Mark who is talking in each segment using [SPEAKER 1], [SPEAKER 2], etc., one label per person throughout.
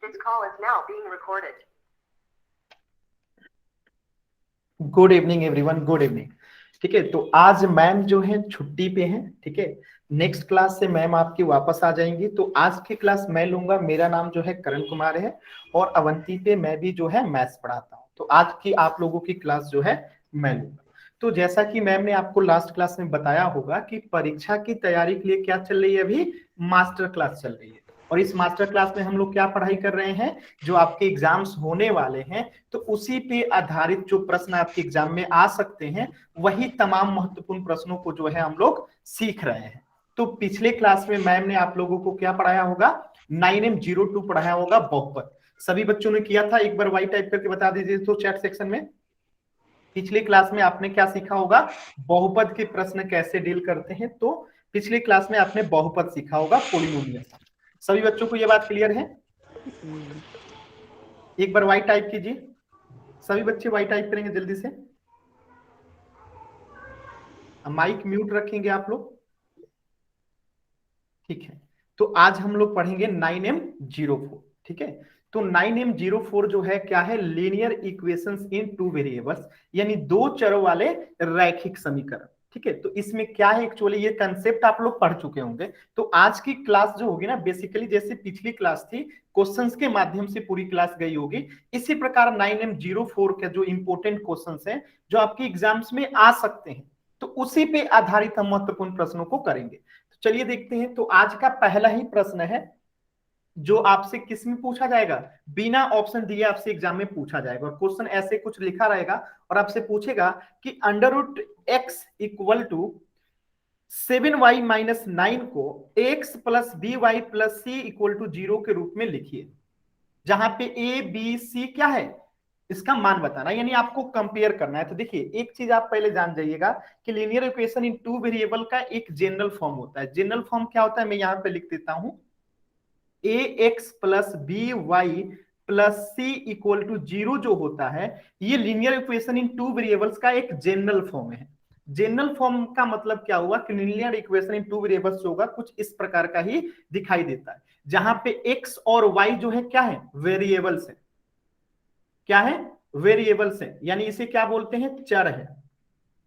[SPEAKER 1] This call is now being recorded.
[SPEAKER 2] Good evening everyone, good evening. ठीक है, तो आज मैम जो है छुट्टी पे हैं। ठीक है, नेक्स्ट क्लास से मैम आपकी वापस आ जाएंगी। तो आज की क्लास मैं लूंगा। मेरा नाम जो है करण कुमार है और अवंती पे मैं भी जो है मैथ्स पढ़ाता हूँ। तो आज की आप लोगों की क्लास जो है मैं लूंगा। तो जैसा कि मैम ने आपको लास्ट क्लास में बताया होगा कि परीक्षा की तैयारी के लिए क्या चल रही है, अभी मास्टर क्लास चल रही है। और इस मास्टर क्लास में हम लोग क्या पढ़ाई कर रहे हैं, जो आपके एग्जाम्स होने वाले हैं तो उसी पे आधारित जो प्रश्न आपके एग्जाम में आ सकते हैं, वही तमाम महत्वपूर्ण प्रश्नों को जो है हम लोग सीख रहे हैं। तो पिछले क्लास में मैम ने आप लोगों को क्या पढ़ाया होगा, 9M02 पढ़ाया होगा, बहुपद। सभी बच्चों ने किया था, एक बार वाई टाइप करके बता दीजिए तो चैट सेक्शन में। पिछले क्लास में आपने क्या सीखा होगा, बहुपद के प्रश्न कैसे डील करते हैं। तो पिछले क्लास में आपने बहुपद सीखा होगा, पोलिनोमियल। सभी बच्चों को यह बात क्लियर है? एक बार वाई टाइप कीजिए, सभी बच्चे वाई टाइप करेंगे जल्दी से। माइक म्यूट रखेंगे आप लोग, ठीक है। तो आज हम लोग पढ़ेंगे 9M04। ठीक है, तो 9M04 जो है क्या है, लीनियर इक्वेशंस इन टू वेरिएबल्स, यानी दो चरों वाले रैखिक समीकरण। ठीक है, तो इसमें क्या है, एक्चुअली ये कंसेप्ट आप लोग पढ़ चुके होंगे। तो आज की क्लास जो होगी ना, बेसिकली जैसे पिछली क्लास थी क्वेश्चंस के माध्यम से पूरी क्लास गई होगी, इसी प्रकार 9M04 के जो इंपॉर्टेंट क्वेश्चंस हैं जो आपके एग्जाम्स में आ सकते हैं, तो उसी पे आधारित हम महत्वपूर्ण प्रश्नों को करेंगे। तो चलिए देखते हैं। तो आज का पहला ही प्रश्न है जो आपसे किस में पूछा जाएगा, बिना ऑप्शन दिए आपसे एग्जाम में पूछा जाएगा। और क्वेश्चन ऐसे कुछ लिखा रहेगा और आपसे पूछेगा कि √x equal to 7y minus 9 को x plus b y plus c equal to 0 के रूप में लिखिए, जहां पे ए बी सी क्या है, इसका मान बताना, यानी आपको कंपेयर करना है। तो देखिए एक चीज आप पहले जान जाइएगा कि linear equation in two variable का एक जनरल फॉर्म होता है। जनरल फॉर्म क्या होता है, मैं यहां पे लिख देता हूं, a x plus b y plus c equal to 0 जो होता है, ये linear equation in two variables का एक जनरल फॉर्म है। जनरल फॉर्म का मतलब क्या हुआ कि linear equation in two variables होगा कुछ इस प्रकार का ही दिखाई देता है, जहां पे एक्स और वाई जो है क्या है, वेरिएबल्स है। क्या है, वेरिएबल्स है, यानी इसे क्या बोलते हैं, चर है।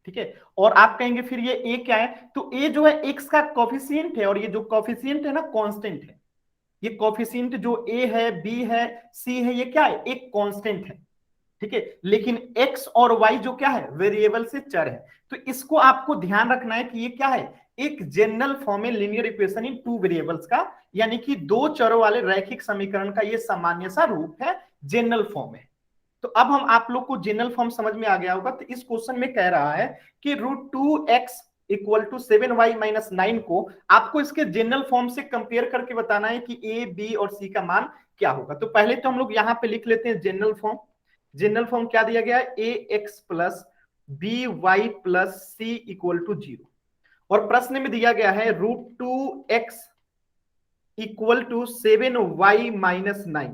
[SPEAKER 2] ठीक है, और आप कहेंगे फिर ये ए क्या है, तो ए जो है एक्स का कोफिशिएंट है, और ये जो कोफिशिएंट है ना कांस्टेंट है। ये कोफिशिएंट जो ए है, बी है, सी है, ये क्या है, एक कांस्टेंट है। ठीक है, लेकिन एक्स और वाई जो क्या है, वेरिएबल से चर है। तो इसको आपको ध्यान रखना है कि ये क्या है, एक जनरल फॉर्म है linear equation in two variables का, यानी कि दो चरों वाले रैखिक समीकरण का ये सामान्य सा रूप है, जनरल फॉर्म है। तो अब हम आप लोग को जनरल फॉर्म समझ में आ गया होगा। तो इस क्वेश्चन में कह रहा है कि √2x equal to 7y minus 9 को आपको इसके जनरल फॉर्म से कंपेयर करके बताना है कि ए बी और सी का मान क्या होगा। तो पहले तो हम लोग यहाँ पे लिख लेते हैं जनरल फॉर्म। जनरल फॉर्म क्या दिया गया है, a x plus b y plus c equal to 0, और प्रश्न में दिया गया है √2x equal to 7y minus 9।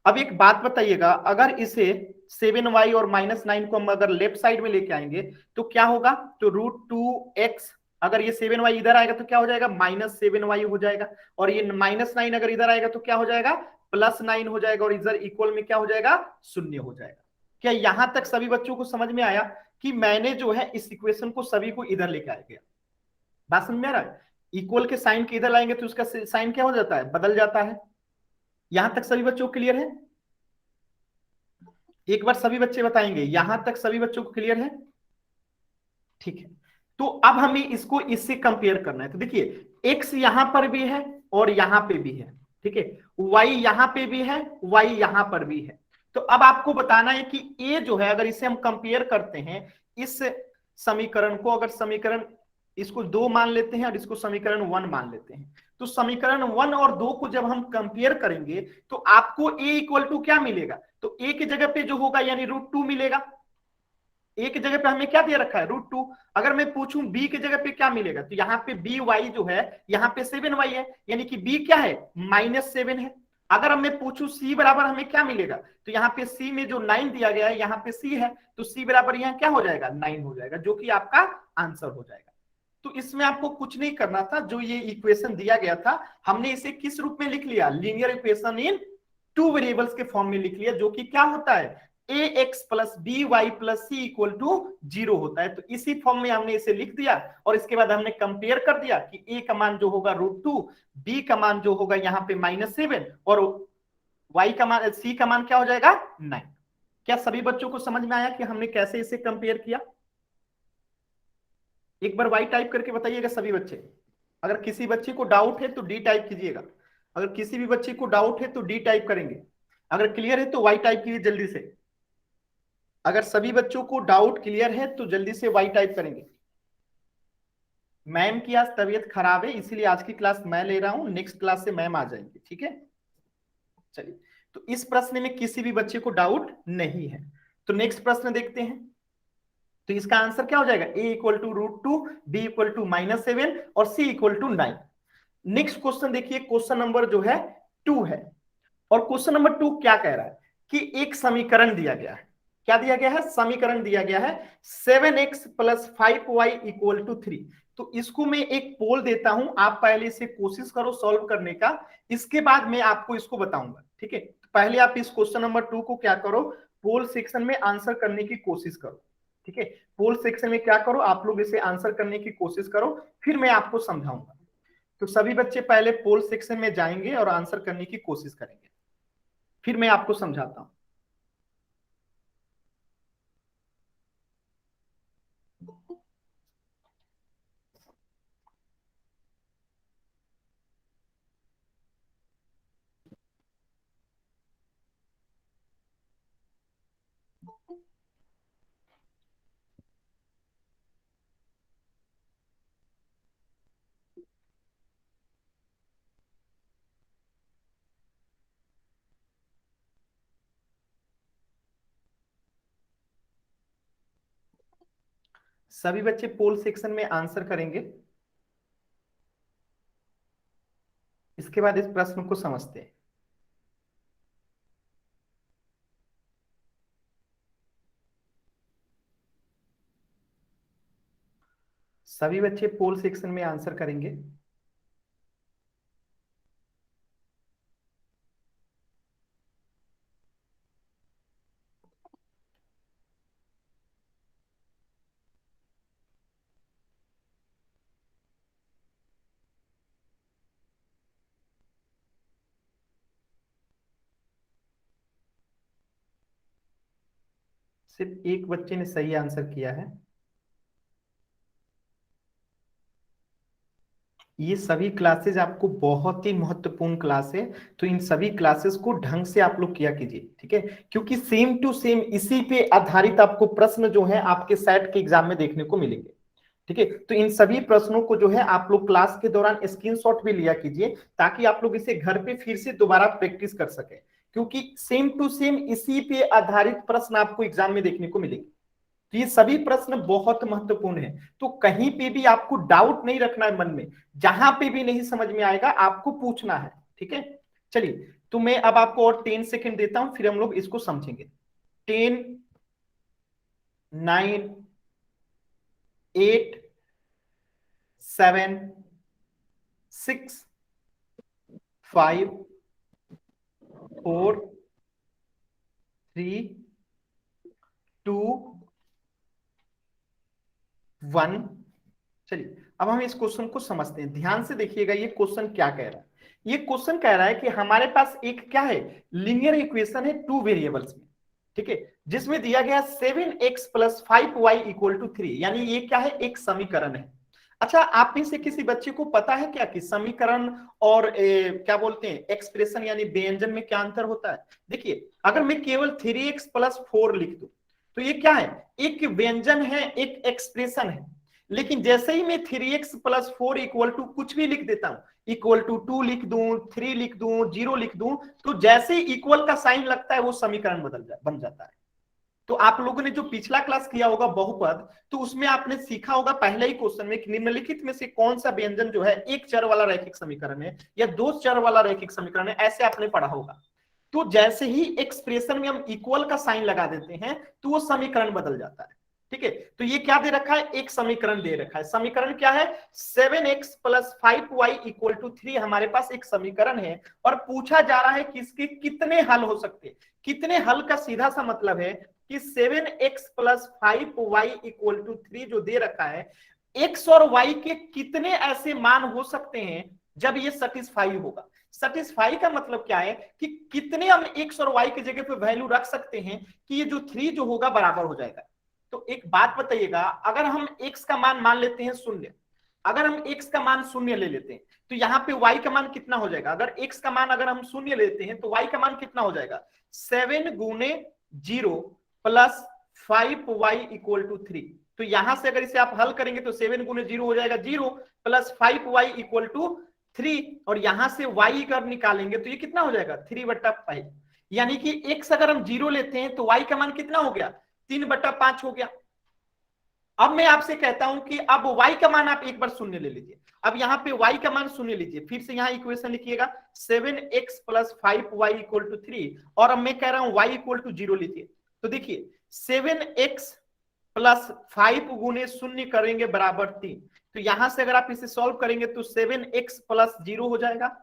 [SPEAKER 2] अब एक बात बताइएगा, अगर इसे 7y और -9 को हम अगर लेफ्ट साइड में लेके आएंगे तो क्या होगा, तो √2x, अगर ये 7y इधर आएगा तो क्या हो जाएगा, -7y हो जाएगा, और ये -9 अगर इधर आएगा तो क्या हो जाएगा, +9 हो जाएगा, और इधर इक्वल में क्या हो जाएगा, 0 हो जाएगा। क्या यहां तक सभी बच्चों को समझ में आया कि मैंने जो है इस इक्वेशन को सभी को इधर लेके आ गया? बात समझ में आ रहा है? इक्वल के साइन के इधर लाएंगे तो उसका साइन क्या हो जाता है, बदल जाता है। यहां तक सभी बच्चों को क्लियर है? एक बार सभी बच्चे बताएंगे, यहां तक सभी बच्चों को क्लियर है? ठीक है, तो अब हमें इसको इससे कंपेयर करना है। तो देखिए एक्स यहां पर भी है और यहां पे भी है, ठीक है, वाई यहां पे भी है, वाई यहां पर भी है। तो अब आपको बताना है कि ए जो है, अगर इसे हम कंपेयर करते हैं इस समीकरण को, अगर समीकरण इसको 2 मान लेते हैं और इसको समीकरण 1 मान लेते हैं, तो समीकरण 1 और 2 को जब हम कंपेयर करेंगे तो आपको ए इक्वल टू क्या मिलेगा, तो ए की जगह पे जो होगा यानी √2 मिलेगा। ए की जगह पे हमें क्या दिया रखा है, √2। अगर मैं पूछूं बी की जगह पे क्या मिलेगा, तो यहाँ पे बी वाई जो है, यहाँ पे 7y है, यानी कि बी क्या है, -7 है। अगर हम मैं पूछूं सी बराबर हमें क्या मिलेगा, तो यहाँ पे सी में जो 9 दिया गया है, यहाँ पे सी है, तो सी बराबर यहाँ क्या हो जाएगा, 9 हो जाएगा, जो कि आपका आंसर हो जाएगा। तो इसमें आपको कुछ नहीं करना था, जो ये इक्वेशन दिया गया था हमने इसे किस रूप में लिख लिया, linear equation in two variables के फॉर्म में लिख लिया, जो कि क्या होता है a x plus b y plus c equal to 0 होता है। तो इसी फॉर्म में हमने इसे लिख दिया और इसके बाद हमने कंपेयर कर दिया कि ए का मान जो होगा √2, बी का मान जो होगा यहाँ पे -7 और वाई का मान, सी का मान क्या हो जाएगा 9। क्या सभी बच्चों को समझ में आया कि हमने कैसे इसे कंपेयर किया? एक बार वाई टाइप करके बताइएगा सभी बच्चे। अगर किसी बच्चे को डाउट है तो डी टाइप कीजिएगा, अगर किसी भी बच्चे को डाउट है तो डी टाइप करेंगे, अगर क्लियर है तो वाई टाइप कीजिए जल्दी से। अगर सभी बच्चों को डाउट क्लियर है तो जल्दी से वाई टाइप करेंगे। मैम की आज तबीयत खराब है इसलिए आज की क्लास मैं ले रहा हूं, नेक्स्ट क्लास से मैम आ जाएंगे, ठीक है। चलिए, तो इस प्रश्न में किसी भी बच्चे को डाउट नहीं है, तो नेक्स्ट प्रश्न देखते हैं। तो इसका आंसर क्या हो जाएगा, a equal to √2, b equal to -7 और c equal to 9। Next question देखिए, क्वेश्चन नंबर जो है 2 है, और क्वेश्चन नंबर 2 क्या कह रहा है कि एक समीकरण दिया गया है। क्या दिया गया है, समीकरण दिया गया है 7x plus 5y equal to 3। तो इसको मैं एक पोल देता हूं, आप पहले इसे कोशिश करो सॉल्व करने का, इसके बाद मैं आपको इसको बताऊंगा, ठीक है। तो पहले आप इस क्वेश्चन नंबर 2 को क्या करो, पोल सेक्शन में आंसर करने की कोशिश करो, ठीक है। पोल सेक्शन में क्या करो, आप लोग इसे आंसर करने की कोशिश करो, फिर मैं आपको समझाऊंगा। तो सभी बच्चे पहले पोल सेक्शन में जाएंगे और आंसर करने की कोशिश करेंगे, फिर मैं आपको समझाता हूं। सभी बच्चे पोल सेक्शन में आंसर करेंगे, इसके बाद इस प्रश्न को समझते हैं। सभी बच्चे पोल सेक्शन में आंसर करेंगे। सिर्फ एक बच्चे ने सही आंसर किया है। ये सभी क्लासेस आपको बहुत ही महत्वपूर्ण क्लास है, तो इन सभी क्लासेस को ढंग से आप लोग किया कीजिए, ठीक है। क्योंकि सेम टू सेम इसी पे आधारित आपको प्रश्न जो है आपके सेट के एग्जाम में देखने को मिलेंगे, ठीक है। तो इन सभी प्रश्नों को जो है आप लोग क्लास के दौरान स्क्रीनशॉट भी लिया कीजिए, ताकि आप लोग इसे घर पे फिर से दोबारा प्रैक्टिस कर सके, क्योंकि सेम टू सेम इसी पे आधारित प्रश्न आपको एग्जाम में देखने को मिलेंगे। तो ये सभी प्रश्न बहुत महत्वपूर्ण है, तो कहीं पे भी आपको डाउट नहीं रखना है मन में, जहां पे भी नहीं समझ में आएगा आपको पूछना है, ठीक है। चलिए, तो मैं अब आपको और 10 सेकंड देता हूं, फिर हम लोग इसको समझेंगे। 10, 9, 8, 7, 6, 5, 4, 3, 2, 1। चलिए, अब हम इस क्वेश्चन को समझते हैं, ध्यान से देखिएगा ये क्वेश्चन क्या कह रहा है। ये क्वेश्चन कह रहा है कि हमारे पास एक क्या है, लीनियर इक्वेशन है 2 वेरिएबल्स में, ठीक है, जिसमें दिया गया 7x plus 5y equal to 3, यानी ये क्या है, एक समीकरण है। अच्छा, आप में से किसी बच्चे को पता है क्या कि समीकरण और क्या बोलते हैं एक्सप्रेशन यानी व्यंजन में क्या अंतर होता है? देखिए, अगर मैं केवल 3x प्लस 4 लिख दूं तो ये क्या है, एक व्यंजन है, एक एक्सप्रेशन है। लेकिन जैसे ही मैं 3x प्लस 4 इक्वल टू कुछ भी लिख देता हूं, इक्वल टू 2 लिख दूं, 3 लिख दूं, 0 लिख दूं, तो जैसे ही इक्वल का साइन लगता है वो समीकरण बन जाता है। तो आप लोगों ने जो पिछला क्लास किया होगा बहुपद, तो उसमें आपने सीखा होगा पहले ही क्वेश्चन में कि निम्नलिखित में से कौन सा व्यंजन जो है एक चर वाला रैखिक समीकरण है या दो चर वाला रैखिक समीकरण है, ऐसे आपने पढ़ा होगा। तो जैसे ही एक्सप्रेशन में हम इक्वल का साइन लगा देते हैं तो वो समीकरण बदल जाता है। ठीक है, तो ये क्या दे रखा है, एक समीकरण दे रखा है। समीकरण क्या है, 7x plus 5y equal to 3 हमारे पास एक समीकरण है, और पूछा जा रहा है कि इसके कितने हल हो सकते हैं। कितने हल का सीधा सा मतलब है कि 7x plus 5y equal to 3 जो दे रखा है, x और y के कितने ऐसे मान हो सकते हैं जब ये सेटिस्फाई होगा। सेटिस्फाई का मतलब क्या है कि कितने हम x और y की जगह पे वैल्यू रख सकते हैं कि ये जो 3 जो होगा बराबर हो जाएगा। तो एक बात बताइएगा, अगर हम x का मान लेते हैं शून्य, अगर हम x का मान शून्य ले लेते हैं तो यहाँ पे y का मान कितना हो जाएगा। अगर x का मान अगर हम शून्य लेते हैं तो y का मान कितना हो जाएगा, 7 गुने 0 प्लस 5y इक्वल टू 3। तो यहां से अगर इसे आप हल करेंगे तो 7 गुने 0 हो जाएगा 0 प्लस 5y इक्वल टू 3, और यहां से y अगर निकालेंगे तो ये कितना हो जाएगा 3/5। यानी कि x अगर हम 0 लेते हैं तो y का मान कितना हो गया 3/5 हो गया। अब मैं आपसे कहता हूं कि अब y का मान आप एक बार शून्य ले लीजिए। अब यहाँ पे y का मान शून्य लीजिए, फिर से यहाँ इक्वेशन लिखिएगा 7x plus 5y equal to 3, और अब मैं कह रहा हूं y इक्वल टू 0 लीजिए। तो देखिए 7x प्लस 5 गुने शून्य करेंगे बराबर 3, तो यहां से अगर आप इसे सॉल्व करेंगे तो 7x प्लस 0 हो जाएगा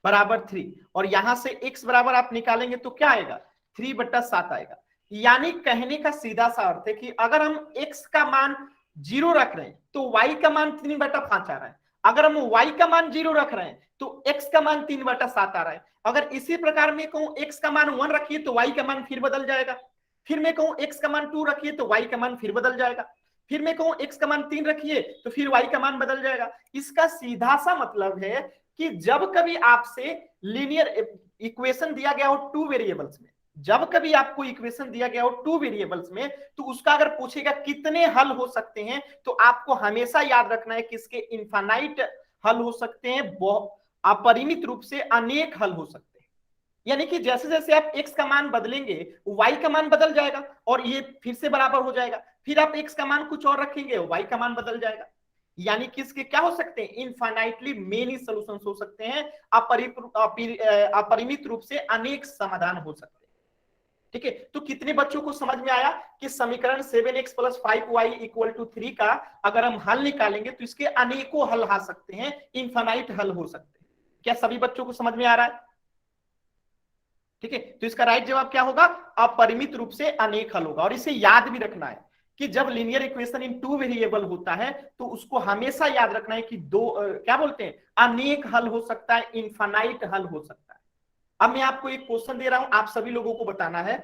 [SPEAKER 2] बराबर 3, और यहां से x बराबर आप निकालेंगे तो क्या आएगा 3/7 आएगा। यानी कहने का सीधा सा अर्थ है कि अगर हम x का मान 0 रख रहे हैं तो y का मान 3/5 आ रहा है। अगर हम y का मान 0 रख रहे हैं तो x का मान 3/7 आ रहा है। अगर इसी प्रकार में कहूं x का मान 1 रखिए तो y का मान फिर बदल जाएगा। फिर मैं कहूं x का मान 2 रखिए तो y का मान फिर बदल जाएगा। फिर मैं कहूं x का मान 3 रखिए तो फिर y का मान बदल जाएगा। इसका सीधा सा मतलब है कि जब कभी आपसे लीनियर इक्वेशन दिया गया हो टू वेरिएबल्स में, जब कभी आपको इक्वेशन दिया गया हो टू वेरिएबल्स में, तो उसका अगर पूछेगा कितने हल हो सकते हैं तो आपको हमेशा याद रखना है कि इसके इनफाइनाइट हल हो सकते हैं, अपरिमित रूप से अनेक हल हो सकते हैं। यानी कि जैसे जैसे आप x का मान बदलेंगे y का मान बदल जाएगा और ये फिर से बराबर हो जाएगा। फिर आप x का मान कुछ और रखेंगे y का मान बदल जाएगा। यानी कि इसके क्या हो सकते हैं, इनफाइनाइटली मेनी सॉल्यूशंस हो सकते हैं, अपरिमित रूप से अनेक समाधान हो सकते हैं। ठीक है, तो कितने बच्चों को समझ में आया कि समीकरण 7x plus 5y equal to 3 का अगर हम हल निकालेंगे तो इसके अनेकों हल आ सकते हैं, इनफाइनाइट हल हो सकते हैं। क्या सभी बच्चों को समझ में आ रहा है? ठीक है, तो इसका राइट जवाब क्या होगा, अपरिमित रूप से अनेक हल होगा। और इसे याद भी रखना है कि जब linear equation in two variable होता है तो उसको हमेशा याद रखना है कि दो क्या बोलते हैं, अनेक हल हो सकता है, इनफाइनाइट हल हो सकता है। अब मैं आपको एक क्वेश्चन दे रहा हूं, आप सभी लोगों को बताना है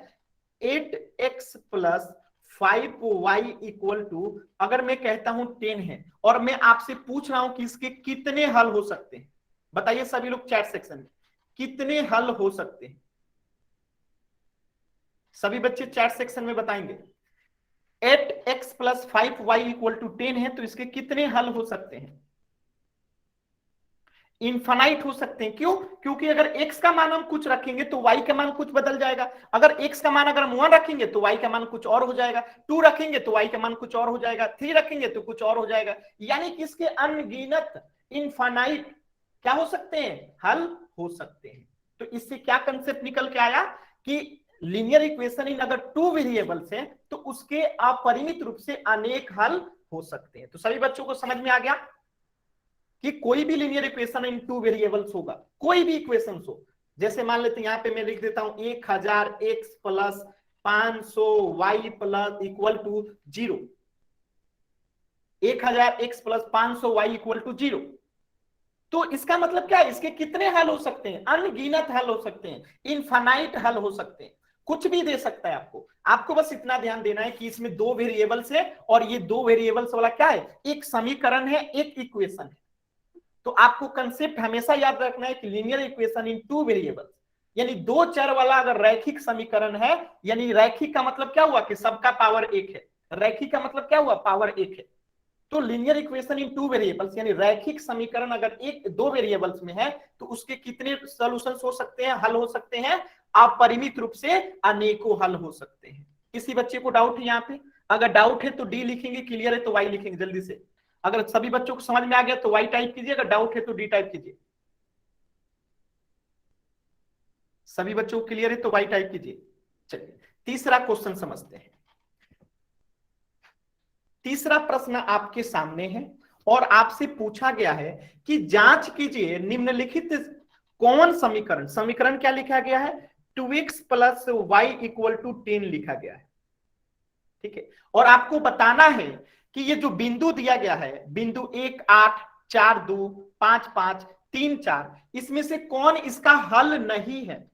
[SPEAKER 2] 8x plus 5y equal to, अगर मैं कहता हूं 10 है और मैं आपसे पूछ रहा हूं कि इसके कितने हल हो सकते हैं, बताइए सभी लोग चैट सेक्शन में कितने हल हो सकते हैं। सभी बच्चे चैट सेक्शन में बताएंगे 8x plus 5y equal to 10 है तो इसके कितने हल हो सकते हैं, इनफाइनाइट हो सकते हैं। क्यों? क्योंकि अगर x का मान हम कुछ रखेंगे तो y का मान कुछ बदल जाएगा। अगर x का मान अगर हम 1 रखेंगे तो y का मान कुछ और हो जाएगा, 2 रखेंगे तो y का मान कुछ और हो जाएगा, 3 रखेंगे तो कुछ और हो जाएगा। यानी कि इसके अनगिनत इनफाइनाइट क्या हो सकते हैं, हल हो सकते हैं। तो इससे क्या कंसेप्ट निकल के आया कि लीनियर इक्वेशन इन अगर टू वेरिएबल्स है तो उसके अपरिमित रूप से अनेक हल हो सकते हैं। तो सभी बच्चों को समझ में आ गया कि कोई भी linear equation in two variables होगा, कोई भी इक्वेशन हो, जैसे मान लेते हैं यहाँ पे मैं लिख देता हूं 1000x plus 500y plus equal to 0, 1000x plus 500y equal to 0। तो इसका मतलब क्या है, इसके कितने हल हो सकते हैं, अनगिनत हल हो सकते हैं, इनफाइनाइट हल हो सकते हैं, कुछ भी दे सकता है आपको। आपको बस इतना ध्यान देना है कि इसमें दो वेरिएबल्स है और ये दो वेरिएबल्स वाला क्या है, एक समीकरण है, एक इक्वेशन है। तो आपको कंसेप्ट हमेशा याद रखना है कि linear equation in two variables, यानी दो चर वाला अगर रैखिक समीकरण है, यानी रैखिक का मतलब क्या हुआ कि सबका पावर एक है, रैखिक का मतलब क्या हुआ, पावर एक है। तो linear equation in two variables यानी रैखिक समीकरण अगर एक दो वेरिएबल्स में है तो उसके कितने सॉल्यूशंस हो सकते हैं, हल हो सकते हैं, अपरिमित रूप से अनेकों हल हो सकते हैं। किसी बच्चे को डाउट है यहाँ पे? अगर डाउट है तो डी लिखेंगे, क्लियर है तो वाई लिखेंगे जल्दी से। अगर सभी बच्चों को समझ में आ गया तो वाई टाइप कीजिए, अगर डाउट है तो डी टाइप कीजिए। सभी बच्चों को क्लियर है तो वाई टाइप कीजिए। चलिए तीसरा क्वेश्चन समझते हैं। तीसरा प्रश्न आपके सामने है और आपसे पूछा गया है कि जांच कीजिए निम्नलिखित कौन समीकरण, समीकरण क्या लिखा गया है, 2x plus Y equal to 10 लिखा गया है, ठीक है। और आपको बताना है कि ये जो बिंदु दिया गया है, बिंदु 1 8 4 2 5 5 3 4, इसमें से कौन इसका हल नहीं है।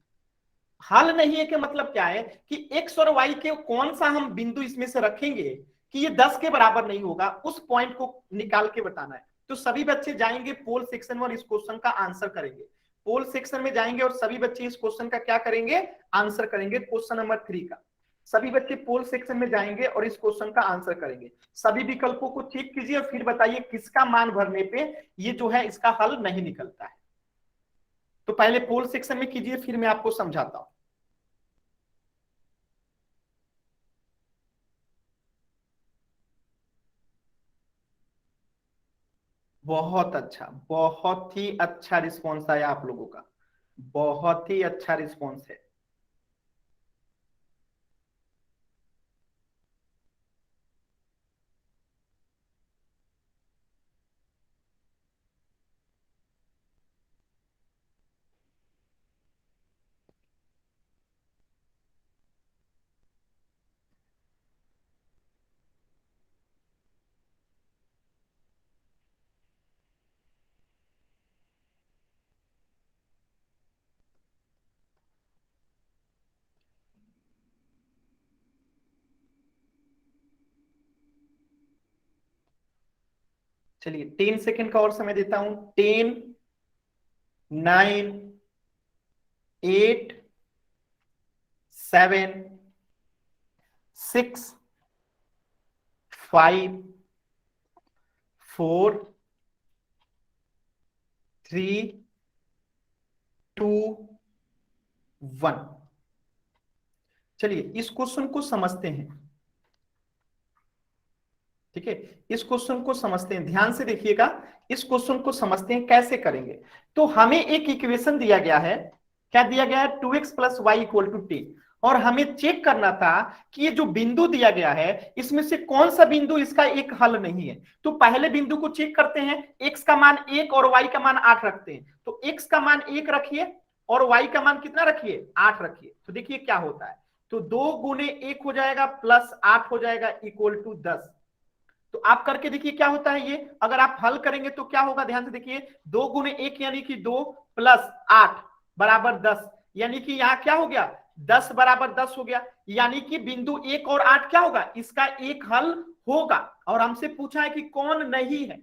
[SPEAKER 2] हल नहीं है के मतलब क्या है कि x और y के कौन सा हम बिंदु इसमें से रखेंगे कि ये 10 के बराबर नहीं होगा, उस पॉइंट को निकाल के बताना है। तो सभी बच्चे जाएंगे पोल सेक्शन और इस क्वेश्चन का आंसर करेंगे। पोल सेक्शन में जाएंगे और सभी बच्चे इस क्वेश्चन का क्या करेंगे, आंसर करेंगे, क्वेश्चन नंबर 3 का। सभी बच्चे पोल सेक्शन में जाएंगे और इस क्वेश्चन का आंसर करेंगे। सभी विकल्पों को चेक कीजिए और फिर बताइए किसका मान भरने पे ये जो है इसका हल नहीं निकलता है। तो पहले पोल सेक्शन में कीजिए, फिर मैं आपको समझाता हूं। बहुत अच्छा, बहुत ही अच्छा रिस्पॉन्स आया आप लोगों का, बहुत ही अच्छा रिस्पॉन्स है। चलिए 10 सेकंड का और समय देता हूं। 10 9 8 7 6 5 4 3 2 1। चलिए इस क्वेश्चन को समझते हैं, ठीक है। इस क्वेश्चन को समझते हैं, ध्यान से देखिएगा। इस क्वेश्चन को समझते हैं कैसे करेंगे। तो हमें एक इक्वेशन दिया गया है, क्या दिया गया है, 2x plus Y equal to 10, और हमें चेक करना था कि ये जो बिंदु दिया गया है इसमें से कौन सा बिंदु इसका एक हल नहीं है। तो पहले बिंदु को चेक करते हैं, x का मान 1 और y का मान 8 रखते हैं। तो x का मान 1 रखिए और y का मान कितना रखिए, 8 रखिए। तो देखिए क्या होता है, तो 2 गुने 1 हो जाएगा प्लस 8 हो जाएगा इक्वल टू 10। तो आप करके देखिए क्या होता है ये, अगर आप हल करेंगे तो क्या होगा, ध्यान से देखिए। 2 गुने 1 यानी कि 2 प्लस 8 बराबर 10, यानी कि यहां क्या हो गया, 10 बराबर 10 हो गया। यानी कि बिंदु 1 और 8 क्या होगा, इसका एक हल होगा। और हमसे पूछा है कि कौन नहीं है,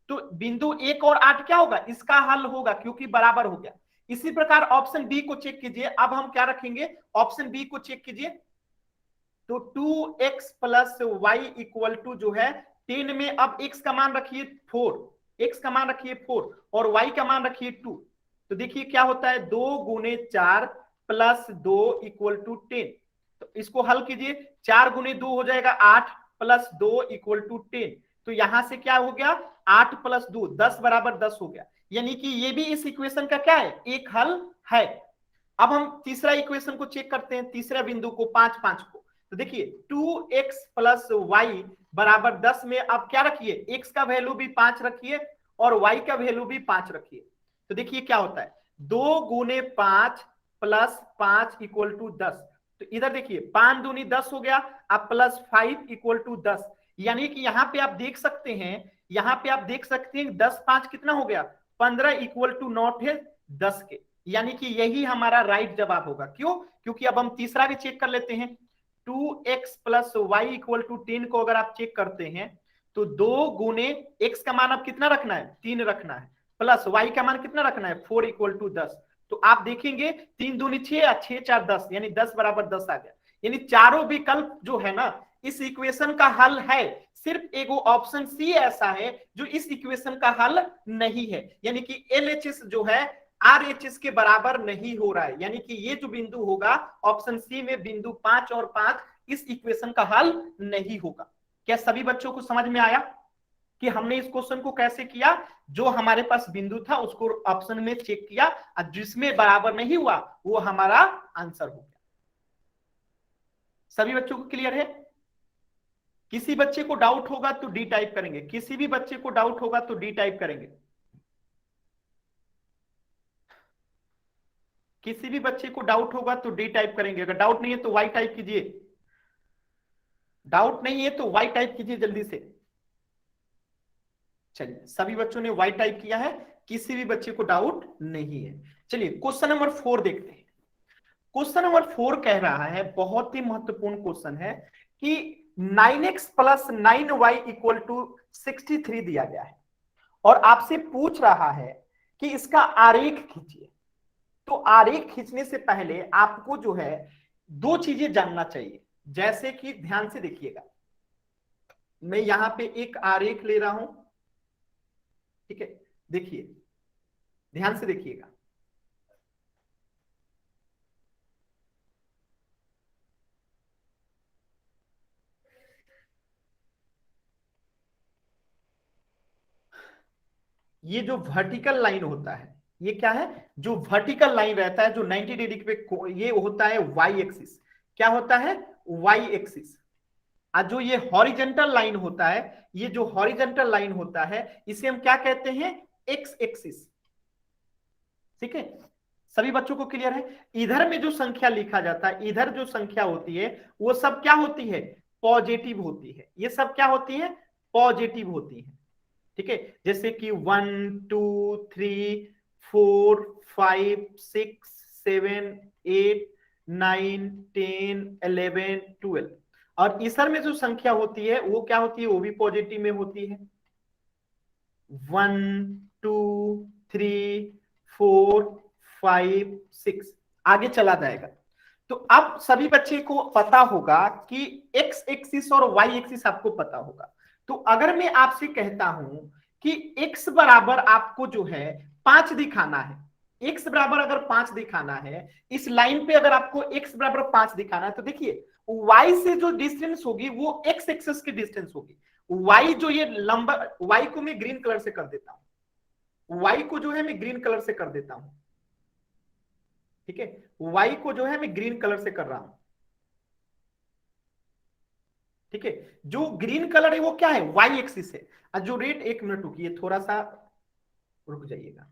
[SPEAKER 2] तो बिंदु 1 और 8 क्या होगा, इसका हल होगा क्योंकि बराबर हो गया। इसी प्रकार ऑप्शन बी को चेक कीजिए। अब हम क्या रखेंगे, ऑप्शन बी को चेक कीजिए। तो 2x plus Y equal to जो है 10 में, अब x का मान रखिए 4, x का मान रखिए 4 और y का मान रखिए 2। तो देखिए क्या होता है, 2 गुने 4 प्लस 2 इक्वल टू 10। तो इसको हल कीजिए, 4 गुने 2 हो जाएगा 8 प्लस 2 इक्वल टू 10। तो यहां से क्या हो गया, 8 प्लस 2 10 बराबर 10 हो गया। यानी कि ये भी इस इक्वेशन का क्या है, एक हल है। अब हम तीसरा इक्वेशन को चेक करते हैं, तीसरा बिंदु को 5 5 को। तो देखिए 2x प्लस वाई बराबर 10 में अब क्या रखिए, x का वैल्यू भी 5 रखिए और y का वैल्यू भी 5 रखिए। तो देखिए क्या होता है, 2 गुने 5 प्लस 5 इक्वल टू 10। तो इधर देखिए 5 दूनी 10 हो गया, अब प्लस 5 इक्वल टू 10। यानी कि यहां पे आप देख सकते हैं, यहां पे आप देख सकते हैं 10 5 कितना हो गया, 15 इक्वल टू नॉट है 10 के। यानी कि यही हमारा राइट जवाब होगा। क्यों, क्योंकि अब हम तीसरा भी चेक कर लेते हैं। 2x plus Y equal to 10 को अगर आप चेक करते हैं तो 2 गुने x का मान अब कितना रखना है, 3 रखना है, प्लस y का मान कितना रखना है, 4 इक्वल टू 10। तो आप देखेंगे 3 दूनी 6, 6 4 10, यानी 10 बराबर 10 आ गया। यानी चारों विकल्प जो है ना इस इक्वेशन का हल है, सिर्फ एक ऑप्शन सी ऐसा है जो इस इक्वेशन का हल नहीं है। यानी कि LHS जो है RHS के बराबर नहीं हो रहा है। यानी कि ये जो बिंदु होगा ऑप्शन सी में, बिंदु 5 और 5 इस इक्वेशन का हल नहीं होगा। क्या सभी बच्चों को समझ में आया कि हमने इस क्वेश्चन को कैसे किया, जो हमारे पास बिंदु था उसको ऑप्शन में चेक किया और जिसमें बराबर नहीं हुआ वो हमारा आंसर हो गया। सभी बच्चों को क्लियर है। किसी बच्चे को डाउट होगा तो डी टाइप करेंगे, किसी भी बच्चे को डाउट होगा तो डी टाइप करेंगे, किसी भी बच्चे को डाउट होगा तो डी टाइप करेंगे, अगर डाउट नहीं है तो वाई टाइप कीजिए, डाउट नहीं है तो वाई टाइप कीजिए जल्दी से। चलिए सभी बच्चों ने वाई टाइप किया है, किसी भी बच्चे को डाउट नहीं है। चलिए क्वेश्चन नंबर 4 देखते हैं। क्वेश्चन नंबर 4 कह रहा है, बहुत ही महत्वपूर्ण क्वेश्चन है कि 9x plus 9y equal to 63 दिया गया है और आपसे पूछ रहा है कि इसका आरेख खींचिए। तो आरेख खींचने से पहले आपको जो है दो चीजें जानना चाहिए, जैसे कि ध्यान से देखिएगा, मैं यहां पे एक आरेख ले रहा हूं, ठीक है, देखिए ध्यान से देखिएगा, ये जो वर्टिकल लाइन होता है ये क्या है, जो वर्टिकल लाइन रहता है जो 90 डिग्री पे, ये होता है वाई एक्सिस, क्या होता है वाई एक्सिस। और जो ये हॉरिजेंटल लाइन होता है, ये जो हॉरिजेंटल लाइन होता है इसे हम क्या कहते हैं एक्स एक्सिस, ठीक है, सभी बच्चों को क्लियर है। इधर में जो संख्या लिखा जाता है, इधर जो संख्या होती है वो सब क्या होती है पॉजिटिव होती है, ये सब क्या होती है पॉजिटिव होती है, ठीक है, जैसे कि 1 2 3 4 5 6 7 8 9 10 11 12, और ईसर में जो संख्या होती है वो क्या होती है, वो भी पॉजिटिव में होती है, 1 2 3 4 5 6 आगे चला जाएगा। तो अब सभी बच्चे को पता होगा कि एक्स एक्सिस और वाई एक्सिस आपको पता होगा। तो अगर मैं आपसे कहता हूं कि x बराबर आपको जो है 5 दिखाना है, x बराबर अगर 5 दिखाना है, इस लाइन पे अगर आपको x बराबर 5 दिखाना है, तो देखिए y से जो डिस्टेंस होगी वो x एक्सिस की डिस्टेंस होगी। y जो ये लंबा, y को मैं ग्रीन कलर से कर देता हूं, y को जो है मैं ग्रीन कलर से कर देता हूं, ठीक है, y को जो है मैं ग्रीन कलर से कर रहा हूं, ठीक है, जो ग्रीन कलर है वो क्या है वाई एक्सिस है, और जो रेड, एक मिनट रुकिए, थोड़ा सा रुक जाइएगा,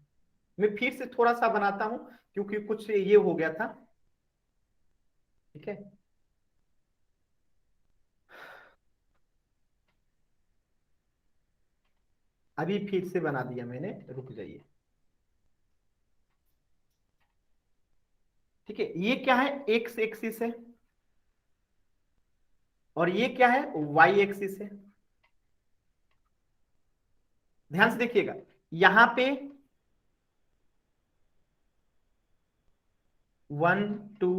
[SPEAKER 2] मैं फिर से थोड़ा सा बनाता हूं क्योंकि कुछ ये हो गया था, ठीक है, अभी फिर से बना दिया मैंने, रुक जाइए, ठीक है, ये क्या है एक्स एक्सिस है और ये क्या है वाई एक्सिस है। ध्यान से देखिएगा, यहां पे 1 2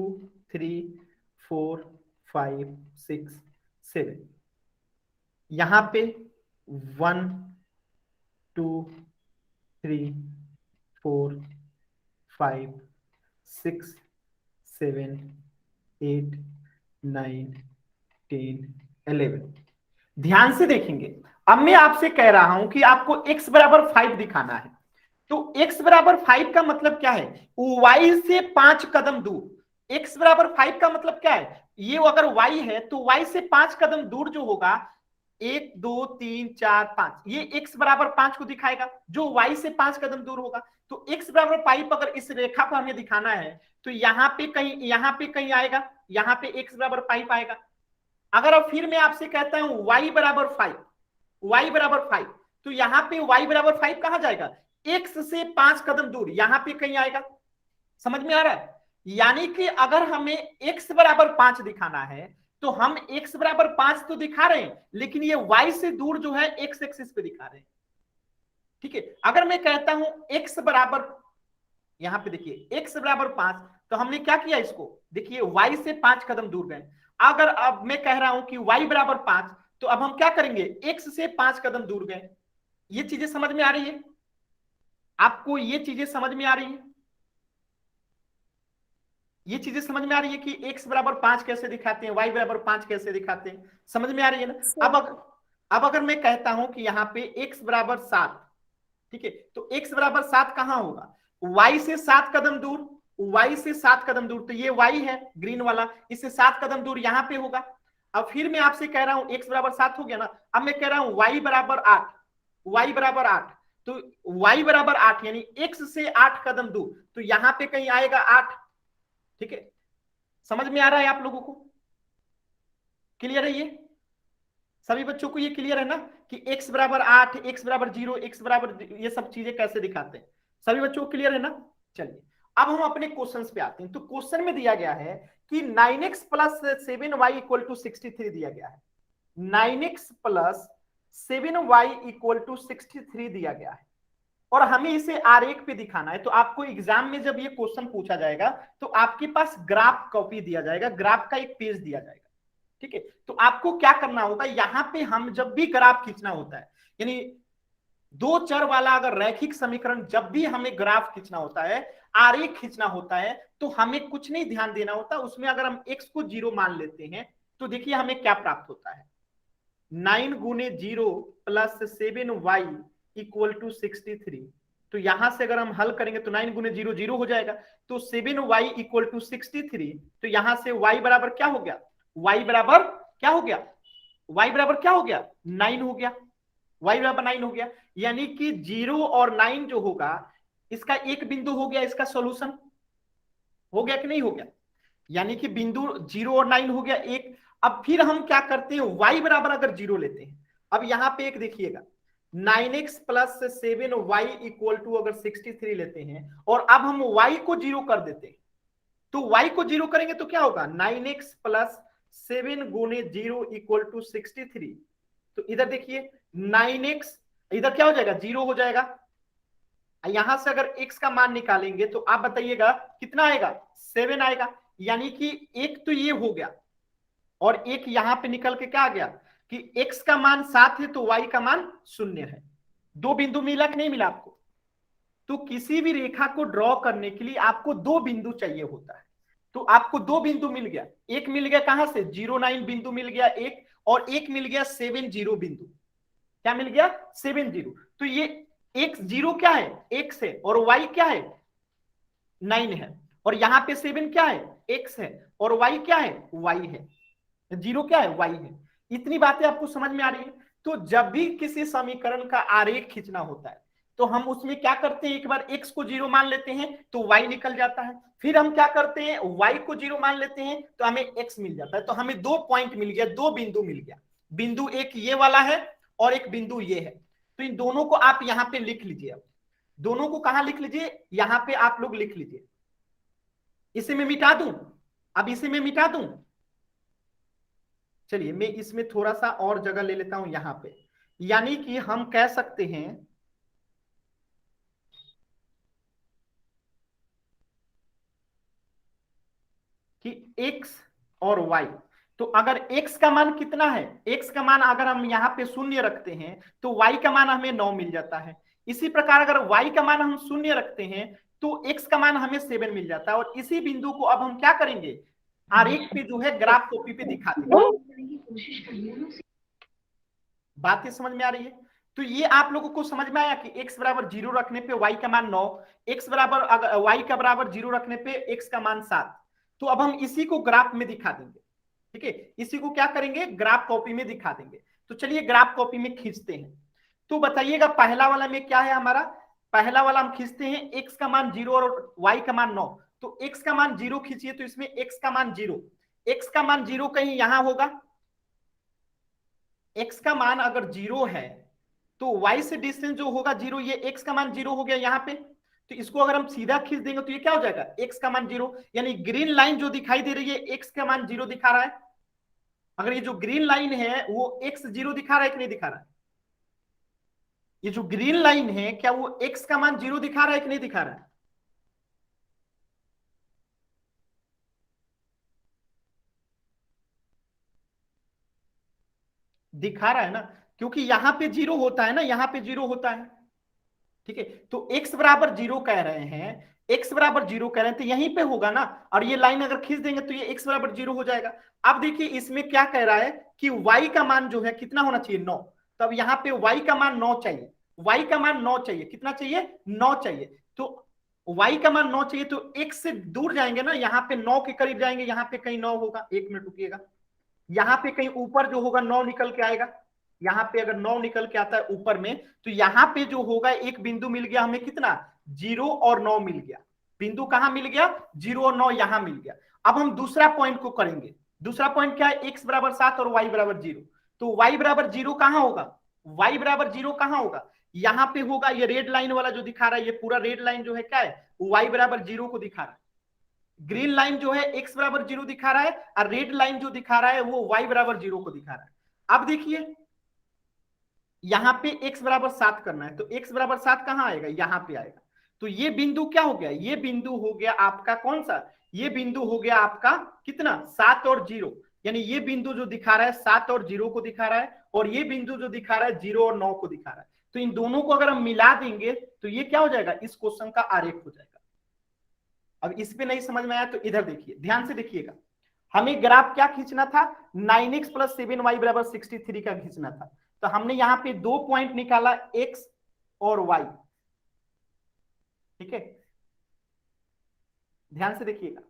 [SPEAKER 2] 3 4 5 6 7, यहां पे 1 2 3 4 5 6 7 8 9 10 11। ध्यान से देखेंगे, अब मैं आपसे कह रहा हूं कि आपको x बराबर 5 दिखाना है, तो x बराबर 5 का मतलब क्या है, y से 5 कदम दूर, x बराबर 5 का मतलब क्या है, ये अगर y है तो y से 5 कदम दूर जो होगा, 1 2 3 4 5, ये x बराबर 5 को दिखाएगा जो y से 5 कदम दूर होगा। तो x बराबर 5 अगर इस रेखा पर हमें दिखाना है तो यहाँ पे कहीं आएगा, यहाँ पे x बराबर 5 आएगा। अगर अब फिर मैं आपसे कहता हूं y बराबर 5, y बराबर 5, तो यहाँ पे y बराबर 5 कहां जाएगा, x से 5 कदम दूर, यहाँ पे कहीं आएगा। समझ में आ रहा है, यानी कि अगर हमें x बराबर 5 दिखाना है तो हम x बराबर 5 तो दिखा रहे हैं, लेकिन ये y से दूर जो है x एक्सिस पे दिखा रहे हैं, ठीक है। अगर मैं कहता हूं x बराबर, यहां पे देखिए x बराबर 5, तो हमने क्या किया, इसको देखिए y से 5 कदम दूर गए। अगर अब मैं कह रहा हूं कि y बराबर 5, तो अब हम क्या करेंगे, x से 5 कदम दूर गए। ये चीजें समझ में आ रही है आपको, ये चीजें समझ में आ रही है, ये चीजें समझ में आ रही है कि x बराबर 5 कैसे दिखाते हैं, y बराबर 5 कैसे दिखाते हैं, समझ में आ रही है ना। अब अगर मैं कहता हूं कि यहाँ पे x बराबर 7, ठीक है, तो x बराबर 7 कहां होगा, y से 7 कदम दूर, y से 7 कदम दूर, तो ये y है ग्रीन वाला, इससे 7 कदम दूर यहां पे होगा। अब फिर मैं आपसे कह रहा हूं x बराबर 7 हो गया ना, अब मैं कह रहा हूं y बराबर 8, y बराबर 8, तो y बराबर 8 यानी x से 8 कदम दूर, तो यहां पे कहीं आएगा 8। ठीक है, समझ में आ रहा है आप लोगों को? क्लियर है ये? सभी बच्चों को ये क्लियर है ना कि x बराबर 8, x बराबर 0, x बराबर ये सब चीजें कैसे दिखाते हैं? सभी बच्चों को क्लियर है ना? चलिए अब हम अपने क्वेश्चंस पे आते हैं। तो क्वेश्चन में दिया गया है कि 9x plus 7y equal to 63 दिया गया है। 9x plus 7y equal to 63 दिया गया है और हमें इसे आरेख पे दिखाना है। तो आपको एग्जाम में जब ये क्वेश्चन पूछा जाएगा तो आपके पास ग्राफ कॉपी दिया जाएगा, ग्राफ का एक पेज दिया जाएगा। ठीक है, तो आपको क्या करना होगा, यहां पे हम जब भी ग्राफ खींचना होता है, यानी दो चर वाला अगर रैखिक समीकरण जब भी हमें ग्राफ खींचना होता है, आरेख खींचना होता है, तो हमें कुछ नहीं ध्यान देना होता उसमें। अगर हम x को 0 मान लेते हैं तो देखिए हमें क्या प्राप्त होता है, 9 गुने 0 प्लस 7y इक्वल टू 63। तो यहां से अगर हम हल करेंगे तो 9 गुने 0 0 हो जाएगा, तो 7y इक्वल टू 63। तो यहां से y बराबर क्या हो गया, y बराबर क्या हो गया, y बराबर क्या हो गया, 9 हो गया, y बराबर 9 हो गया। यानी कि 0 और 9 जो होगा इसका एक बिंदु हो गया, इसका सॉल्यूशन हो गया कि नहीं हो गया? यानी कि बिंदु 0 और 9 हो गया एक। अब फिर हम क्या करते हैं, y बराबर अगर 0 लेते हैं, अब यहां पे एक देखिएगा 9x plus 7y equal to अगर 63 लेते हैं और अब हम y को 0 कर देते हैं, तो y को 0 करेंगे तो क्या होगा, 9x प्लस 7 गुने 0 इक्वल टू 63। तो इधर देखिए 9x इधर क्या हो जाएगा, 0 हो जाएगा। यहां से अगर x का मान निकालेंगे तो आप बताइएगा कितना आएगा, 7 आएगा। यानी कि एक तो ये हो गया और एक यहां पे निकल के क्या आ गया कि x का मान 7 है तो y का मान 0 है। दो बिंदु मिला कि नहीं मिला आपको? तो किसी भी रेखा को ड्रॉ करने के लिए आपको दो बिंदु चाहिए होता है। तो आपको दो बिंदु मिल गया, एक मिल गया कहां से, 0 9 बिंदु मिल गया एक, और एक मिल गया 7 0 बिंदु। क्या मिल गया, 7 0। तो ये x 0 क्या है, x है, और y क्या है, 9 है, और यहां पे 7 क्या है, x है, और y क्या है, y है, 0 क्या है, y है। इतनी बातें आपको समझ में आ रही है? तो जब भी किसी समीकरण का आरेख खींचना होता है तो हम उसमें क्या करते हैं, एक बार x को 0 मान लेते हैं तो y निकल जाता है, फिर हम क्या करते हैं, y को 0 मान लेते हैं तो हमें x मिल जाता है। तो हमें दो पॉइंट मिल गया, दो बिंदु मिल गया। बिंदु एक ये वाला है और एक बिंदु ये है। तो इन दोनों को आप यहां पे लिख लीजिए। अब दोनों को कहां लिख लीजिए, यहां पे आप लोग लिख लीजिए। इसे मैं मिटा दूं, अब इसे मैं मिटा दूं, चलिए मैं इसमें थोड़ा सा और जगह ले लेता हूं यहां पे। यानी कि हम कह सकते हैं कि x और y, तो अगर x का मान कितना है, x का मान अगर हम यहां पे 0 रखते हैं तो y का मान हमें 9 मिल जाता है। इसी प्रकार अगर y का मान हम 0 रखते हैं तो x का मान हमें 7 मिल जाता है। और इसी बिंदु को अब हम क्या करेंगे, आरेख पे जो है ग्राफ कॉपी पे दिखा देंगे। बातें समझ में आ रही है? तो ये आप लोगों को समझ में आया कि x बराबर 0 रखने पे y का मान 9, x बराबर अगर y का बराबर 0 रखने पे x का मान 7। तो अब हम इसी को ग्राफ में दिखा देंगे। ठीक है, इसी को क्या करेंगे, ग्राफ कॉपी में दिखा देंगे। तो चलिए ग्राफ कॉपी में खींचते हैं। तो बताइएगा पहला वाला में क्या है हमारा, पहला वाला हम खींचते हैं x का मान 0 और y का मान 9। तो x का मान 0 खींचिए, तो इसमें x का मान 0, x का मान 0 कहीं यहां होगा, x का मान अगर 0 है तो y से डिस्टेंस जो होगा 0, ये x का मान 0 हो गया यहाँ पे। तो इसको अगर हम सीधा खींच देंगे तो ये क्या हो जाएगा, x का मान 0। यानी ग्रीन लाइन जो दिखाई दे रही है x का मान 0 दिखा रहा है। अगर ये जो ग्रीन लाइन है वो x 0 दिखा रहा है कि नहीं दिखा रहा है, ये जो ग्रीन लाइन है क्या वो x का मान 0 दिखा रहा है कि नहीं दिखा रहा है? दिखा रहा है ना, क्योंकि यहां पे 0 होता है ना, यहां पे 0 होता है। ठीक है, तो x बराबर 0 कह रहे हैं, x बराबर 0 कह रहे हैं तो यहीं पे होगा ना। और ये लाइन अगर खींच देंगे तो ये x बराबर 0 हो जाएगा। अब देखिए इसमें क्या कह रहा है कि y का मान जो है कितना होना चाहिए, 9। तो अब यहाँ पे y का मान 9 चाहिए, y का मान 9 चाहिए, कितना चाहिए, 9 चाहिए। तो y का मान 9 चाहिए तो x से दूर जाएंगे ना, यहाँ पे 9 के करीब जाएंगे, यहाँ पे कहीं 9 होगा। एक मिनट रुकिएगा, यहाँ पे कहीं ऊपर जो होगा 9 निकल के आएगा, यहाँ पे अगर 9 निकल के आता है ऊपर में, तो यहाँ पे जो होगा एक बिंदु मिल गया हमें, कितना, 0 और 9 मिल गया। बिंदु कहां मिल गया, 0 और 9 यहां मिल गया। अब हम दूसरा पॉइंट को करेंगे। दूसरा पॉइंट क्या है, x बराबर 7 और y बराबर 0। तो y बराबर 0 कहां होगा, y बराबर 0 कहां होगा, यहां पे होगा। ये रेड लाइन वाला जो दिखा रहा है, ये पूरा रेड लाइन जो है क्या है, y बराबर 0 को दिखा रहा है। ग्रीन लाइन जो है x बराबर 0 दिखा रहा है, और रेड लाइन जो दिखा रहा है वो y बराबर 0 को दिखा रहा है। अब देखिए यहां पे x बराबर 7 करना है, तो x बराबर 7 कहां आएगा, यहां पे आएगा। तो ये बिंदु क्या हो गया, ये बिंदु हो गया आपका कौन सा, ये बिंदु हो गया आपका कितना, 7 और 0। यानी ये बिंदु जो दिखा रहा है 7 और 0 को दिखा रहा है, और ये बिंदु जो दिखा रहा है 0 और 9 को दिखा रहा है। तो इन दोनों को अगर हम मिला देंगे तो ये क्या हो जाएगा, इस क्वेश्चन का आरेख हो जाएगा। अब इस पे नहीं समझ में आया तो इधर देखिए, ध्यान से देखिएगा। हमें ग्राफ क्या खींचना था, 9x प्लस 7y बराबर 63 का खींचना था। तो हमने यहां पे 2 पॉइंट निकाला, x और y। ठीक है, ध्यान से देखिएगा।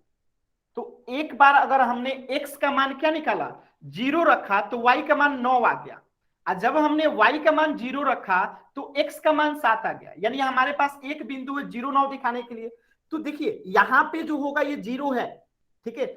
[SPEAKER 2] तो एक बार अगर हमने x का मान क्या निकाला, 0 रखा, तो y का मान 9 आ गया। और जब हमने y का मान 0 रखा तो x का मान 7 आ गया। यानी हमारे पास एक बिंदु है 0 9 दिखाने के लिए। तो देखिए यहां पे जो होगा ये 0 है, ठीक है।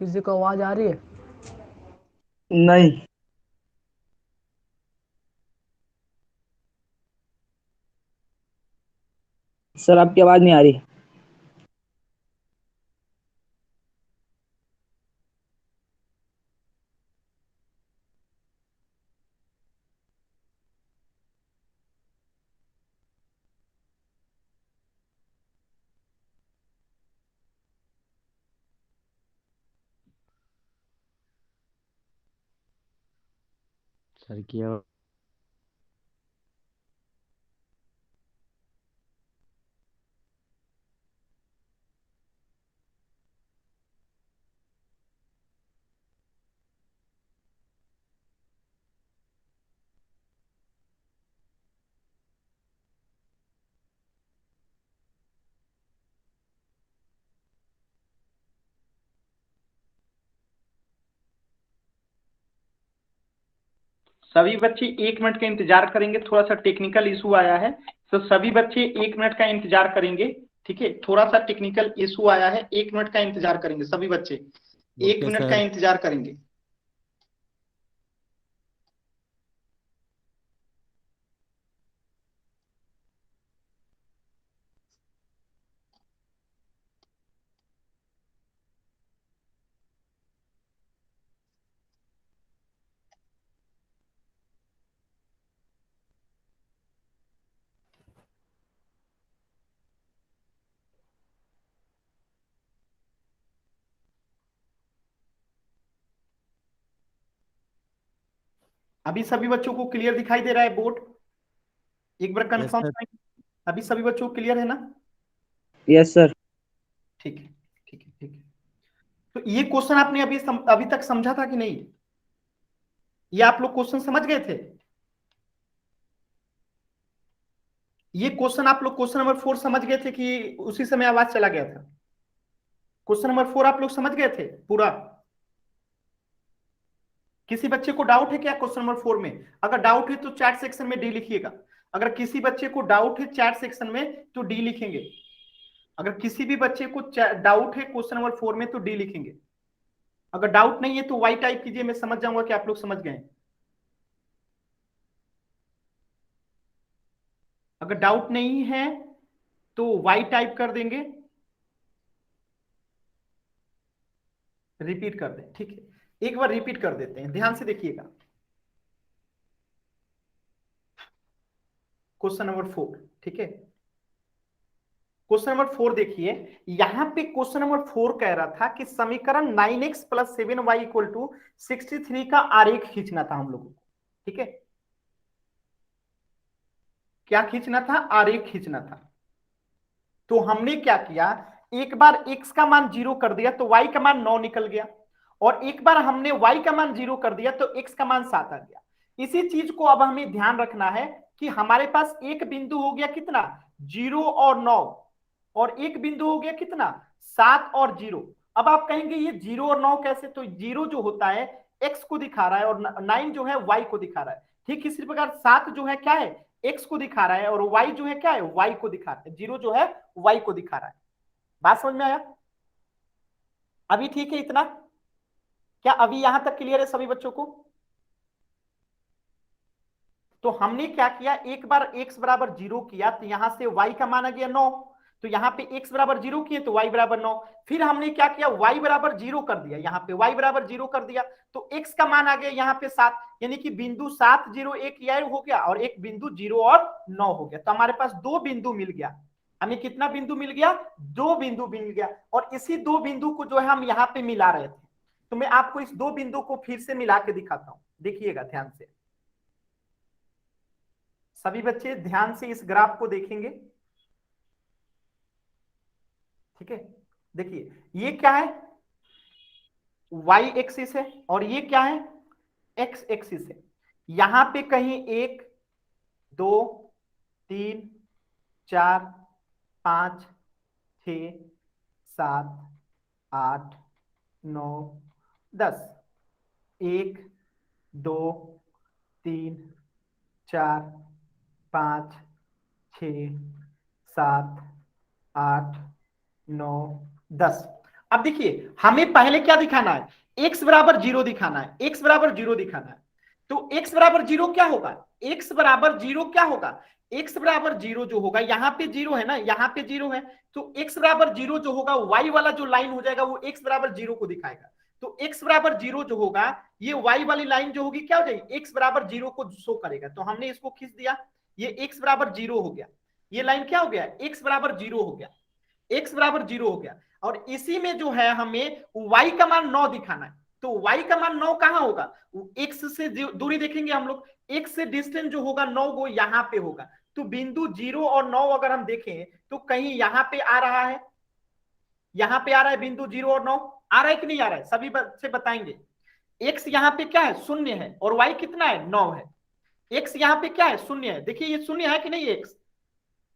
[SPEAKER 3] किसी को आवाज आ रही है?
[SPEAKER 4] नहीं सर, आपकी आवाज नहीं आ रही।
[SPEAKER 5] सर की आवाज
[SPEAKER 2] सभी बच्चे 1 मिनट का इंतजार करेंगे, थोड़ा सा टेक्निकल इशू आया है। तो सभी बच्चे 1 मिनट का इंतजार करेंगे, ठीक है। थोड़ा सा टेक्निकल इशू आया है, 1 मिनट का इंतजार करेंगे सभी बच्चे, 1 मिनट का
[SPEAKER 5] सर।
[SPEAKER 2] इंतजार करेंगे। अभी सभी बच्चों को क्लियर दिखाई दे रहा है बोर्ड, एक बार
[SPEAKER 5] यस
[SPEAKER 2] कंफर्म
[SPEAKER 5] सर।
[SPEAKER 2] करें। अभी सभी बच्चों को क्लियर है ना,
[SPEAKER 4] यस सर।
[SPEAKER 2] ठीक है, ठीक है, ठीक है। तो ये क्वेश्चन आपने अभी तक समझा था कि नहीं, ये आप लोग क्वेश्चन समझ गए थे। ये क्वेश्चन आप लोग क्वेश्चन नंबर 4 समझ गए थे कि उसी समय आवाज चला गया था। क्वेश्चन नंबर 4 आप लोग समझ गए थे पूरा। किसी बच्चे को डाउट है क्या क्वेश्चन नंबर 4 में, अगर डाउट है तो चैट सेक्शन में डी लिखिएगा। अगर किसी बच्चे को डाउट है चैट सेक्शन में तो डी लिखेंगे। अगर किसी भी बच्चे को डाउट है क्वेश्चन नंबर 4 में तो डी लिखेंगे। अगर डाउट नहीं है तो वाई टाइप कीजिए, मैं समझ जाऊंगा कि आप लोग समझ गए। अगर डाउट नहीं है तो वाई टाइप कर देंगे, रिपीट कर दें, ठीक है। एक बार रिपीट कर देते हैं, ध्यान से देखिएगा। क्वेश्चन नंबर 4, ठीक है। क्वेश्चन नंबर 4 देखिए, यहां पे क्वेश्चन नंबर 4 कह रहा था कि समीकरण 9x + 7y = 63 का आरेख खींचना था हम लोगों को। ठीक है, क्या खींचना था? आरेख खींचना था। तो हमने क्या किया, एक बार x का मान 0 कर दिया तो y का मान 9 निकल गया, और एक बार हमने y का मान 0 कर दिया तो x का मान 7 आ गया। इसी चीज को अब हमें ध्यान रखना है कि हमारे पास एक बिंदु हो गया कितना, 0 और 9, और एक बिंदु हो गया कितना, 7 और 0। अब आप कहेंगे ये 0 और 9 कैसे? तो 0 जो होता है x को दिखा रहा है और 9 जो है y को दिखा रहा है। ठीक इसी प्रकार 7 जो है क्या है, x को दिखा रहा है, और y जो है क्या है, y को दिखा रहा है। 0 जो है y को दिखा रहा है। बात समझ में आया? अभी ठीक है इतना? क्या अभी यहां तक क्लियर है सभी बच्चों को? तो हमने क्या किया, एक बार x बराबर 0 किया तो यहां से y का मान आ गया 9, तो यहाँ पे x बराबर 0 किए तो y बराबर 9। फिर हमने क्या किया, y बराबर 0 कर दिया, यहाँ पे y बराबर 0 कर दिया तो x का मान आ गया यहाँ पे 7, यानी कि बिंदु 7 0 1 यह हो गया, और एक बिंदु 0 और 9 हो गया। तो हमारे पास दो बिंदु मिल गया। हमें कितना बिंदु मिल गया? दो बिंदु मिल गया। और इसी दो बिंदु को जो है हम यहाँ पे मिला रहे थे। तो मैं आपको इस दो बिंदु को फिर से मिला के दिखाता हूं, देखिएगा ध्यान से। सभी बच्चे ध्यान से इस ग्राफ को देखेंगे। ठीक है, देखिए ये क्या है, y एक्सिस है, और ये क्या है, x एक्सिस है। यहां पे कहीं 1 2 3 4 5 6 7 8 9 10, 1 2 3 4 5 6 7 8 9 10। अब देखिए हमें पहले क्या दिखाना है, x बराबर 0 दिखाना है, x बराबर 0 दिखाना है। तो x बराबर 0 क्या होगा, x बराबर 0 क्या होगा, x बराबर 0 जो होगा, यहाँ पे 0 है ना, यहाँ पे 0 है, तो x बराबर 0 जो होगा, y वाला जो लाइन हो जाएगा वो x बराबर 0 को दिखाएगा। तो x बराबर 0 जो होगा, ये y वाली लाइन जो होगी क्या हो जाएगी, x बराबर 0 को शो करेगा। तो हमने इसको खींच दिया, ये x बराबर 0 हो गया, ये लाइन क्या हो गया, x बराबर 0 हो गया, x बराबर 0 हो गया। और इसी में जो है हमें y का मान 9 दिखाना है। तो y का मान 9 कहां होगा, x से दूरी देखेंगे हम लोग, x से डिस्टेंस जो होगा 9 वो यहां पे होगा। तो बिंदु 0 और 9 अगर हम देखें तो कहीं यहां पे आ रहा है, यहां पे आ रहा है बिंदु 0 और 9, आ रहा है कि नहीं आ रहा है, सभी बच्चे बताएंगे। x यहां पे क्या है, 0 है, और y कितना है, 9 है। x यहां पे क्या है, 0 है, देखिए ये 0 है कि नहीं,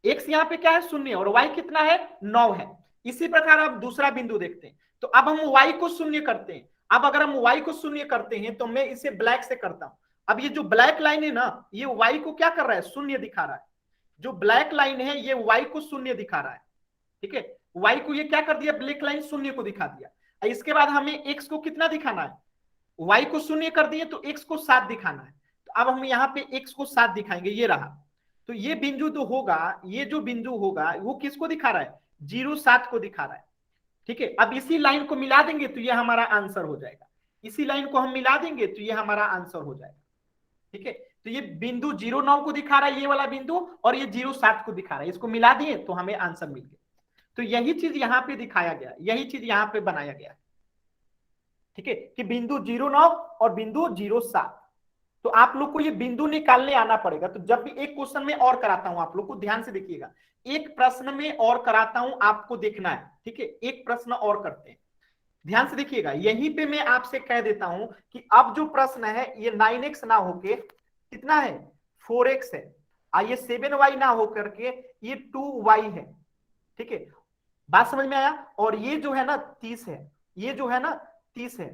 [SPEAKER 2] x यहाँ पे क्या है, 0, और y कितना है, 9 है। इसी प्रकार अब दूसरा बिंदु देखते हैं। तो अब हम y को 0 करते हैं। अब अगर हम y को 0 करते हैं तो मैं इसे ब्लैक से करता हूं। अब ये जो ब्लैक लाइन है ना, ये y को क्या कर रहा है, 0 दिखा रहा है। जो ब्लैक लाइन है ये y को 0 दिखा रहा है। ठीक है, y को ये क्या कर दिया, ब्लैक लाइन 0 को दिखा दिया। इसके बाद हमें x को कितना दिखाना है, y को 0 कर दिए तो x को 7 दिखाना है। तो अब हम यहाँ पे x को 7 दिखाएंगे, ये रहा। तो ये बिंदु तो होगा, ये जो बिंदु होगा वो किसको दिखा रहा है, 0 7 को दिखा रहा है। ठीक है, अब इसी लाइन को मिला देंगे तो ये हमारा आंसर हो जाएगा। इसी लाइन को हम मिला देंगे तो ये हमारा आंसर हो जाएगा। ठीक है, तो ये बिंदु 0 9 को दिखा रहा है, ये वाला बिंदु, और ये 0 7 को दिखा रहा है। इसको मिला दिए तो हमें आंसर मिल गया। तो यही चीज यहाँ पे दिखाया गया, यही चीज यहाँ पे बनाया गया। ठीक है, कि बिंदु 0 9 और बिंदु 0 7। तो आप लोग को ये बिंदु निकालने आना पड़ेगा। तो जब भी एक क्वेश्चन में और कराता हूं, आप लोग को ध्यान से देखिएगा, एक प्रश्न में और कराता हूं, आपको देखना है। ठीक है, एक प्रश्न और करते हैं, ध्यान से देखिएगा। यहीं पे मैं आपसे कह देता हूं कि अब जो प्रश्न है ये 9x ना होके कितना है, 4x है, ये 7y ना होकर के ये 2y है। ठीक है, बात समझ में आया। और ये जो है ना 30 है, ये जो है ना 30 है,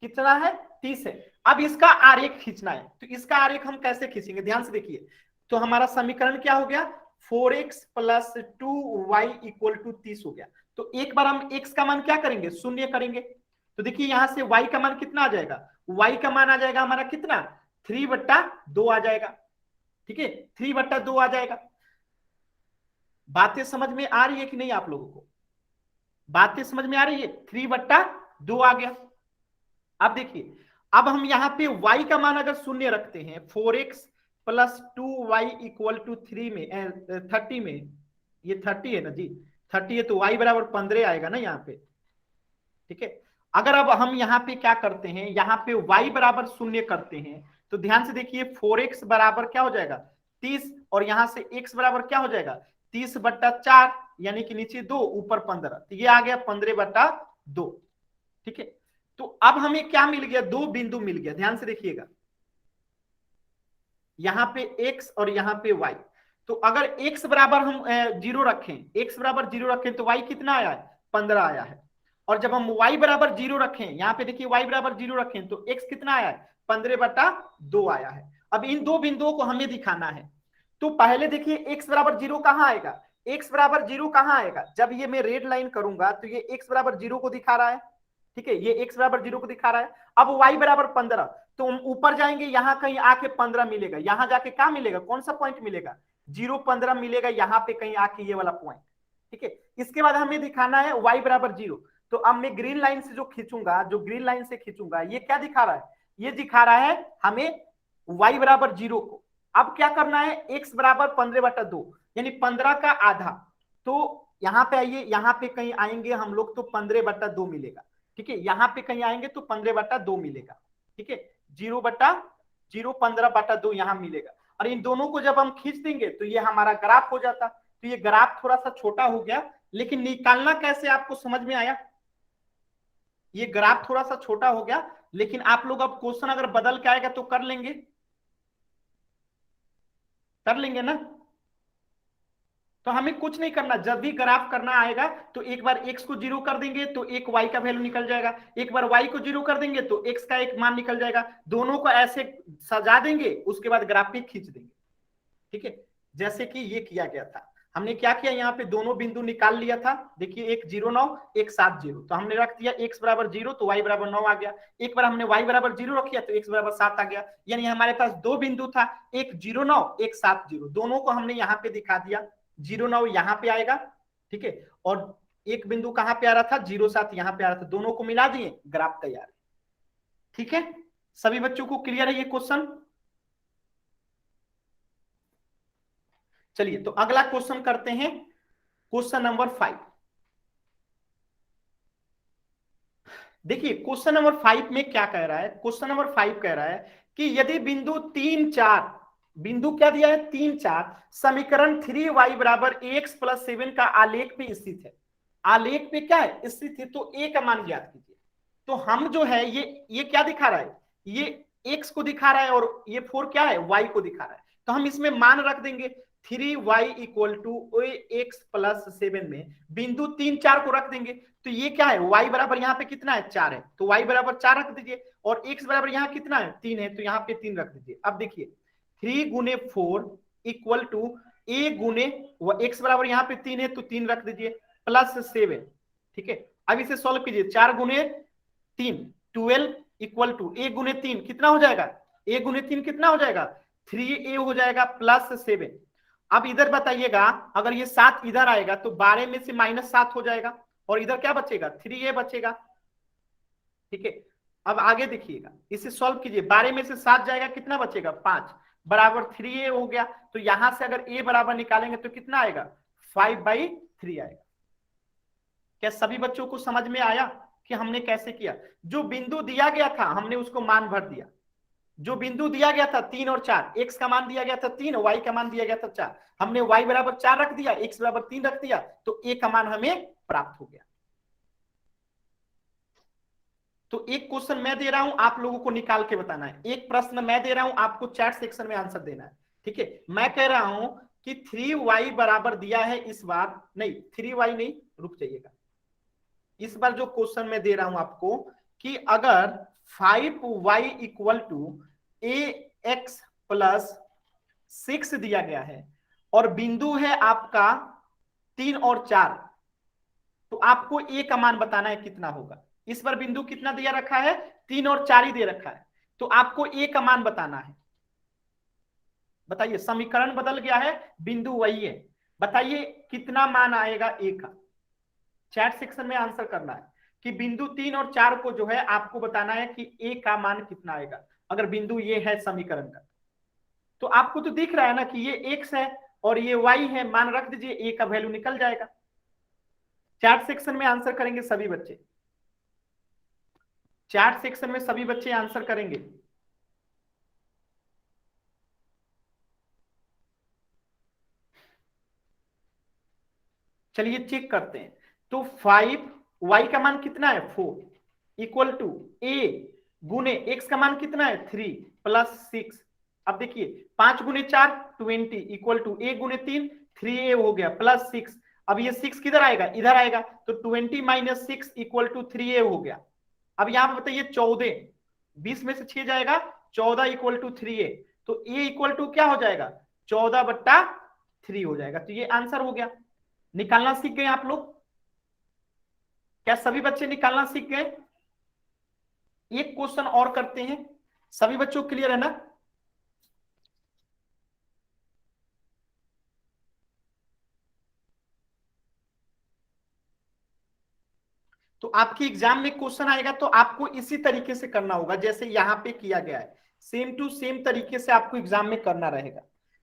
[SPEAKER 2] कितना है, 30 है। अब इसका आरेख खींचना है। तो इसका आरेख हम कैसे खींचेंगे, ध्यान से देखिए। तो हमारा समीकरण क्या हो गया, 4x + 2y = 30 हो गया। तो एक बार हम x का मान क्या करेंगे, 0 करेंगे। तो देखिए यहां से y का मान कितना आ जाएगा, y का मान आ जाएगा हमारा कितना, 3/2 आ जाएगा। ठीक है, 3/2 आ जाएगा। बातें समझ में आ रही है कि नहीं आप लोगों को, बातें समझ में आ रही है, 3/2 आ गया। अब देखिए, अब हम यहाँ पे y का मान अगर 0 रखते हैं, 4x + 2y = 3 में 30 में, ये 30 है ना जी, 30 है तो y बराबर 15 आएगा ना यहाँ पे, ठीक है। अगर अब हम यहाँ पे क्या करते हैं, यहाँ पे y बराबर 0 करते हैं तो ध्यान से देखिए 4x बराबर क्या हो जाएगा 30, और यहां से x बराबर क्या हो जाएगा 30/4, यानी कि नीचे 2 ऊपर 15, तो ये आ गया 15/2, ठीक है। तो अब हमें क्या मिल गया, दो बिंदु मिल गया, ध्यान से देखिएगा, यहां पे x और यहां पे y। तो अगर x बराबर हम 0 रखें, x बराबर 0 रखें तो y कितना आया है 15 आया है, और जब हम y बराबर 0 रखें, यहां पे देखिए y बराबर 0 रखें तो x कितना आया है 15/2 आया है। अब इन दो बिंदुओं को हमें दिखाना है, तो पहले देखिए x बराबर 0 कहां आएगा, x बराबर 0 कहां आएगा, जब ये मैं रेड लाइन करूंगा तो ये x बराबर 0 को दिखा रहा है, ठीक है, ये x बराबर 0 को दिखा रहा है। अब y बराबर 15, तो हम ऊपर जाएंगे, यहां कहीं आके 15 मिलेगा, यहां जाके क्या मिलेगा, कौन सा पॉइंट मिलेगा 0 15 मिलेगा, यहां पे कहीं आके ये वाला पॉइंट, ठीक है। इसके बाद हमें दिखाना है y बराबर 0, तो अब मैं ग्रीन लाइन से जो खींचूंगा, जो ग्रीन लाइन से खींचूंगा, ये क्या दिखा रहा है, ये दिखा रहा है हमें y बराबर 0 को। अब क्या करना है, x बराबर 15/2 यानी 15 का आधा, तो यहां पे आइए, यहां पे कहीं आएंगे हम लोग तो 15/2 मिलेगा, ठीक है, यहां पे कहीं आएंगे तो 15/2 मिलेगा, ठीक है, 0/0 15/2 यहां मिलेगा, और इन दोनों को जब हम खींच देंगे तो ये हमारा ग्राफ हो जाता। तो ये ग्राफ थोड़ा सा छोटा हो गया, लेकिन निकालना कैसे आपको समझ में आया, ये ग्राफ थोड़ा सा छोटा हो गया, लेकिन आप लोग अब क्वेश्चन अगर बदल के आएगा तो कर लेंगे ना। तो हमें कुछ नहीं करना, जब भी ग्राफ करना आएगा तो एक बार x को 0 कर देंगे तो एक y का वैल्यू निकल जाएगा, एक बार y को 0 कर देंगे तो x का एक मान निकल जाएगा, दोनों को ऐसे सजा देंगे, उसके बाद ग्राफ पे खींच देंगे, ठीक है, जैसे कि ये किया गया था। हमने क्या किया, यहाँ पे दोनों बिंदु निकाल लिया था, देखिए एक 0 9 एक 7 0, तो हमने रख दिया x बराबर 0 तो y बराबर 9 आ गया, एक बार हमने y बराबर 0 रख दिया तो x बराबर 7 आ गया, यानी हमारे पास दो बिंदु था, एक 0 9 एक 7 0, दोनों को हमने यहाँ पे दिखा दिया, 0 9 यहाँ पे आएगा, ठीक है, और एक बिंदु कहां पे आ रहा था 0 7 यहाँ पे आ रहा था, दोनों को मिला दिए, ग्राफ तैयार, ठीक है। सभी बच्चों को क्लियर है ये क्वेश्चन। चलिए तो अगला क्वेश्चन करते हैं, क्वेश्चन नंबर 5। देखिए क्वेश्चन नंबर 5 में क्या कह रहा है, क्वेश्चन नंबर 5 कह रहा है कि यदि बिंदु 3 4, बिंदु क्या दिया है 3 4, समीकरण 3y बराबर ax + 7 का आलेख पे स्थित है, आलेख पे क्या है स्थित है, तो a का मान ज्ञात कीजिए। तो हम जो है ये क्या दिखा रहा है, ये x को दिखा रहा है, और ये 4 क्या है y को दिखा रहा है, तो हम इसमें मान रख देंगे 3y = ax + 7 में बिंदु 3 4 को रख देंगे, तो ये क्या है y बराबर यहाँ पे कितना है 4 है, तो y बराबर 4 रख दीजिए, और x बराबर यहाँ कितना है 3 है, तो यहाँ पे 3 रख दीजिए। अब देखिए 3 × 4 = a गुने x बराबर यहाँ पे 3 है तो 3 रख दीजिए +7, ठीक है। अब इसे सॉल्व कीजिए, 4 × 3 12 = a × 3 कितना हो जाएगा, a × 3 कितना हो जाएगा 3a हो जाएगा +7। अब इधर बताइएगा, अगर ये 7 इधर आएगा तो 12 में से -7 हो जाएगा, और इधर क्या बचेगा 3a बचेगा, ठीक है। अब आगे देखिएगा, इसे सॉल्व कीजिए, 12 में से 7 जाएगा, कितना बचेगा 5 बराबर 3a हो गया, तो यहां से अगर a बराबर निकालेंगे तो कितना आएगा 5/3 आएगा। क्या सभी बच्चों को समझ में आया कि हमने कैसे किया, जो बिंदु दिया गया था हमने उसको मान भर दिया, जो बिंदु दिया गया था 3 और 4, x का मान दिया गया था 3, y का मान दिया गया था 4, हमने y बराबर 4 रख दिया, x बराबर 3 रख दिया, तो a का मान हमें प्राप्त हो गया। तो एक क्वेश्चन मैं दे रहा हूं, आप लोगों को निकाल के बताना है, एक प्रश्न मैं दे रहा हूं, आपको चैट सेक्शन में आंसर देना है, ठीक है। मैं कह रहा हूं कि 3y बराबर दिया है, इस बार नहीं 3y नहीं, रुक जाइएगा, इस बार जो क्वेश्चन मैं दे रहा हूं आपको कि अगर 5y = ax + 6 दिया गया है और बिंदु है आपका 3 और 4, तो आपको a का मान बताना है कितना होगा। इस बार बिंदु कितना दिया रखा है 3 और 4 ही दे रखा है, तो आपको a का मान बताना है। बताइए, समीकरण बदल गया है, बिंदु वही है, बताइए कितना मान आएगा a का। चैट सेक्शन में आंसर करना है कि बिंदु 3 और 4 को जो है आपको बताना है कि a का मान कितना आएगा, अगर बिंदु ये है समीकरण का। तो आपको तो दिख रहा है ना कि ये x है और ये y है, मान रख दीजिए, a का वैल्यू निकल जाएगा, चैट सेक्शन में आंसर करेंगे सभी बच्चे, चैट सेक्शन में सभी बच्चे आंसर करेंगे। चलिए चेक करते हैं। तो 5 y का मान कितना है 4 इक्वल टू a गुने x का मान कितना है 3 प्लस 6। अब देखिए 5 गुने 4 20 इक्वल टू a गुने 3 3a हो गया प्लस 6। अब ये 6 किधर आएगा, इधर आएगा, तो 20 माइनस 6 इक्वल टू 3a हो गया। अब यहां पर बताइए 14, 20 में से 6 जाएगा 14 इक्वल टू 3a, तो a इक्वल टू क्या हो जाएगा 14/3 हो जाएगा। तो ये आंसर हो गया। निकालना सीख गए आप लोग? क्या सभी बच्चे निकालना सीख गए? एक क्वेश्चन और करते हैं, सभी बच्चों को क्लियर है ना? तो आपके एग्जाम में क्वेश्चन आएगा तो आपको इसी तरीके से करना होगा जैसे यहां पे किया गया है, सेम टू सेम तरीके से आपको एग्जाम में करना रहेगा।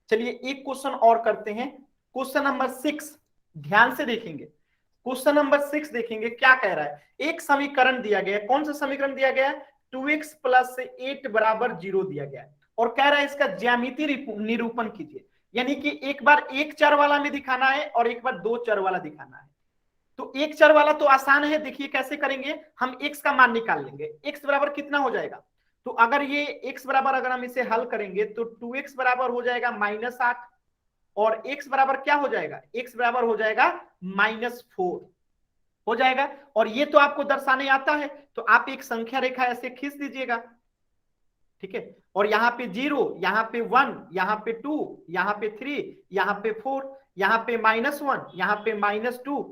[SPEAKER 2] चलिए एक क्वेश्चन और करते हैं, क्वेश्चन नंबर 6 ध्यान से देखेंगे। क्वेश्चन नंबर 6 देखेंगे क्या कह रहा है। एक समीकरण दिया गया है, कौन सा समीकरण दिया गया है 2x + 8 = 0 दिया गया है और कह रहा है इसका ज्यामितीय निरूपण कीजिए, यानी कि एक बार एक चर वाला में दिखाना है और एक बार दो चर वाला दिखाना है। तो एक चर वाला तो आसान है, देखिए कैसे करेंगे, हम x का मान निकाल लेंगे। x बराबर कितना हो जाएगा, तो अगर ये x बराबर अगर हम इसे हल करेंगे तो 2x बराबर हो जाएगा -8 और x बराबर क्या हो जाएगा, x बराबर हो जाएगा -4 हो जाएगा। और ये तो आपको दर्शाने आता है, तो आप एक संख्या रेखा ऐसे खींच दीजिएगा, ठीक है। और यहाँ पे 0, यहाँ पे 1, यहाँ पे 2, यहाँ पे 3, यहाँ पे 4, यहाँ पे -1, यहाँ पे -2,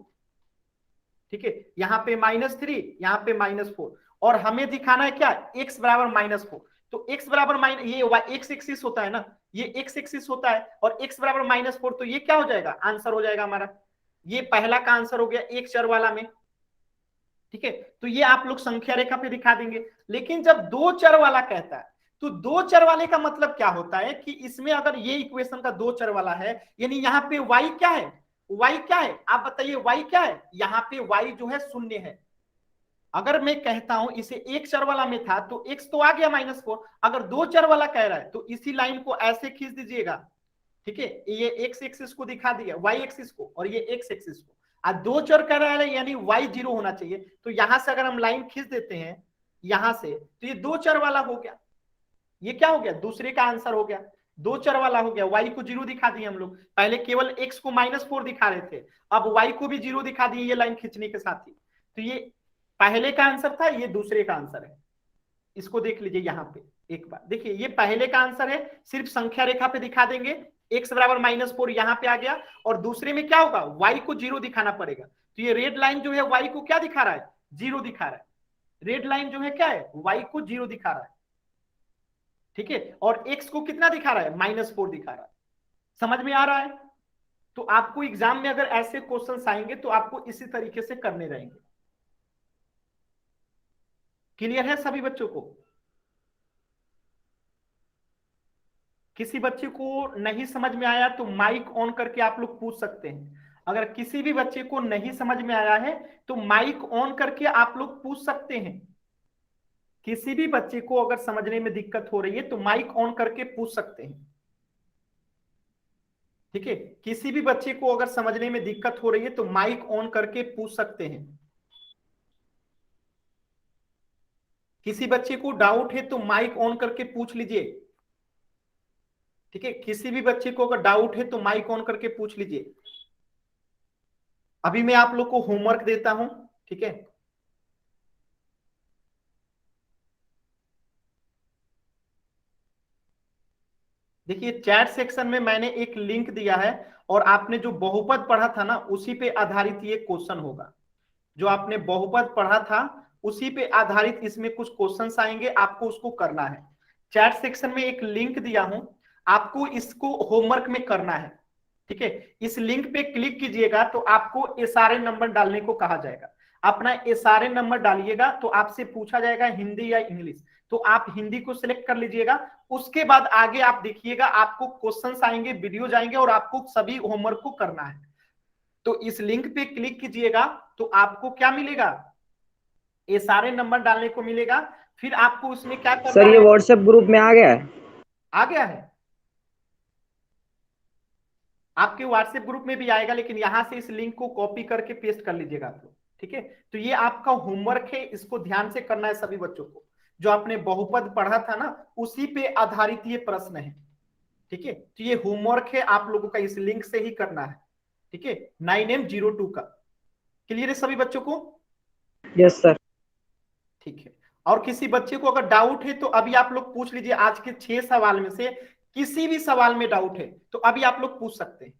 [SPEAKER 2] ठीक है, यहाँ पे -3, यहाँ पे -4 और हमें दिखाना है क्या x बराबर -4। तो x बराबर ये x एक्सिस होता है ना, ये x एक्सिस होता है और x बराबर -4, तो ये क्या हो जाएगा, आंसर हो जाएगा हमारा। ये पहला का आंसर हो गया एक चर वाला में, ठीक है। तो ये आप लोग संख्या रेखा पे दिखा देंगे। लेकिन जब दो चर वाला कहता है तो दो चर वाले का मतलब क्या होता है कि इसमें अगर ये इक्वेशन का दो चर वाला है, यानी यहाँ पे y क्या है, y क्या है, आप बताइए y क्या है, यहाँ पे y जो है 0 है। अगर मैं कहता हूं इसे एक चर वाला में था तो x तो आ गया -4, अगर दो चर वाला कह रहा है तो इसी लाइन को ऐसे खींच दीजिएगा, ठीक है। ये x एक्सिस को दिखा दिया, y एक्सिस को, और ये x एक्सिस को। आज दो चर कह रहा है यानी y 0 होना चाहिए, तो यहां से अगर हम लाइन खींच देते हैं यहां से, तो ये दो चर वाला हो गया। ये क्या हो गया, दूसरे का आंसर हो गया, दो चर वाला हो गया। y को 0 दिखा दिए हम लोग, पहले केवल x को -4 दिखा रहे थे, अब y को भी 0 दिखा दिए ये लाइन खींचने के साथ ही। तो ये पहले का आंसर था, ये दूसरे का आंसर है। इसको देख लीजिए यहाँ पे एक बार, देखिए ये पहले का आंसर है, सिर्फ संख्या रेखा पे दिखा देंगे, x बराबर -4 यहाँ पे आ गया, और दूसरे में क्या होगा, y को 0 दिखाना पड़ेगा। तो ये रेड लाइन जो है y को क्या दिखा रहा है, 0 दिखा रहा है। रेड लाइन जो है क्या है, y को 0 दिखा रहा है, ठीक है। और x को कितना दिखा रहा है, -4 दिखा रहा है। समझ में आ रहा है? तो आपको एग्जाम में अगर ऐसे क्वेश्चंस आएंगे तो आपको इसी तरीके से करने रहेंगे। क्लियर है सभी बच्चों को? किसी बच्चे को नहीं समझ में आया तो माइक ऑन करके आप लोग पूछ सकते हैं। अगर किसी भी बच्चे को नहीं समझ में आया है तो माइक ऑन करके आप लोग पूछ सकते हैं। किसी भी बच्चे को अगर समझने में दिक्कत हो रही है तो माइक ऑन करके पूछ सकते हैं, ठीक है। किसी भी बच्चे को अगर समझने में दिक्कत हो रही है तो माइक ऑन करके पूछ सकते हैं। किसी बच्चे को डाउट है तो माइक ऑन करके पूछ लीजिए, ठीक है। किसी भी बच्चे को अगर डाउट है तो माइक ऑन करके पूछ लीजिए। अभी मैं आप लोग को होमवर्क देता हूं, ठीक है। देखिए चैट सेक्शन में मैंने एक लिंक दिया है और आपने जो बहुपद पढ़ा था ना उसी पे आधारित ये क्वेश्चन होगा। जो आपने बहुपद पढ़ा था उसी पे आधारित इसमें कुछ क्वेश्चंस आएंगे, आपको उसको करना है। चैट सेक्शन में एक लिंक दिया हूं, आपको इसको होमवर्क में करना है, ठीक है। इस लिंक पे क्लिक कीजिएगा तो आपको SRN नंबर डालने को कहा जाएगा। अपना SRN नंबर डालिएगा तो आपसे पूछा जाएगा हिंदी या इंग्लिश, तो आप हिंदी को सिलेक्ट कर लीजिएगा। उसके बाद आगे आप देखिएगा आपको क्वेश्चंस आएंगे, वीडियो जाएंगे और आपको सभी होमवर्क को करना है। तो इस लिंक पे क्लिक कीजिएगा तो आपको क्या मिलेगा, ये सारे नंबर डालने को मिलेगा। फिर आपको उसमें क्या करना
[SPEAKER 4] सर ये
[SPEAKER 2] है,
[SPEAKER 4] व्हाट्सएप ग्रुप में आ गया है।
[SPEAKER 2] आ गया है, आपके व्हाट्सएप ग्रुप में भी आएगा, लेकिन यहां से इस लिंक को कॉपी करके पेस्ट कर लीजिएगा आप लोग, ठीक है। तो ये आपका होमवर्क है, इसको ध्यान से करना है सभी बच्चों को। जो आपने बहुपद पढ़ा था ना, उसी पे आधारित ये प्रश्न है, ठीक है। तो ये होमवर्क है आप लोगों का, इस लिंक से ही करना है, ठीक है। 9M02 का क्लियर है सभी बच्चों को?
[SPEAKER 4] Yes sir.
[SPEAKER 2] ठीक है। और किसी बच्चे को अगर डाउट है तो अभी आप लोग पूछ लीजिए। आज के 6 सवाल में से किसी भी सवाल में डाउट है तो अभी आप लोग पूछ सकते हैं।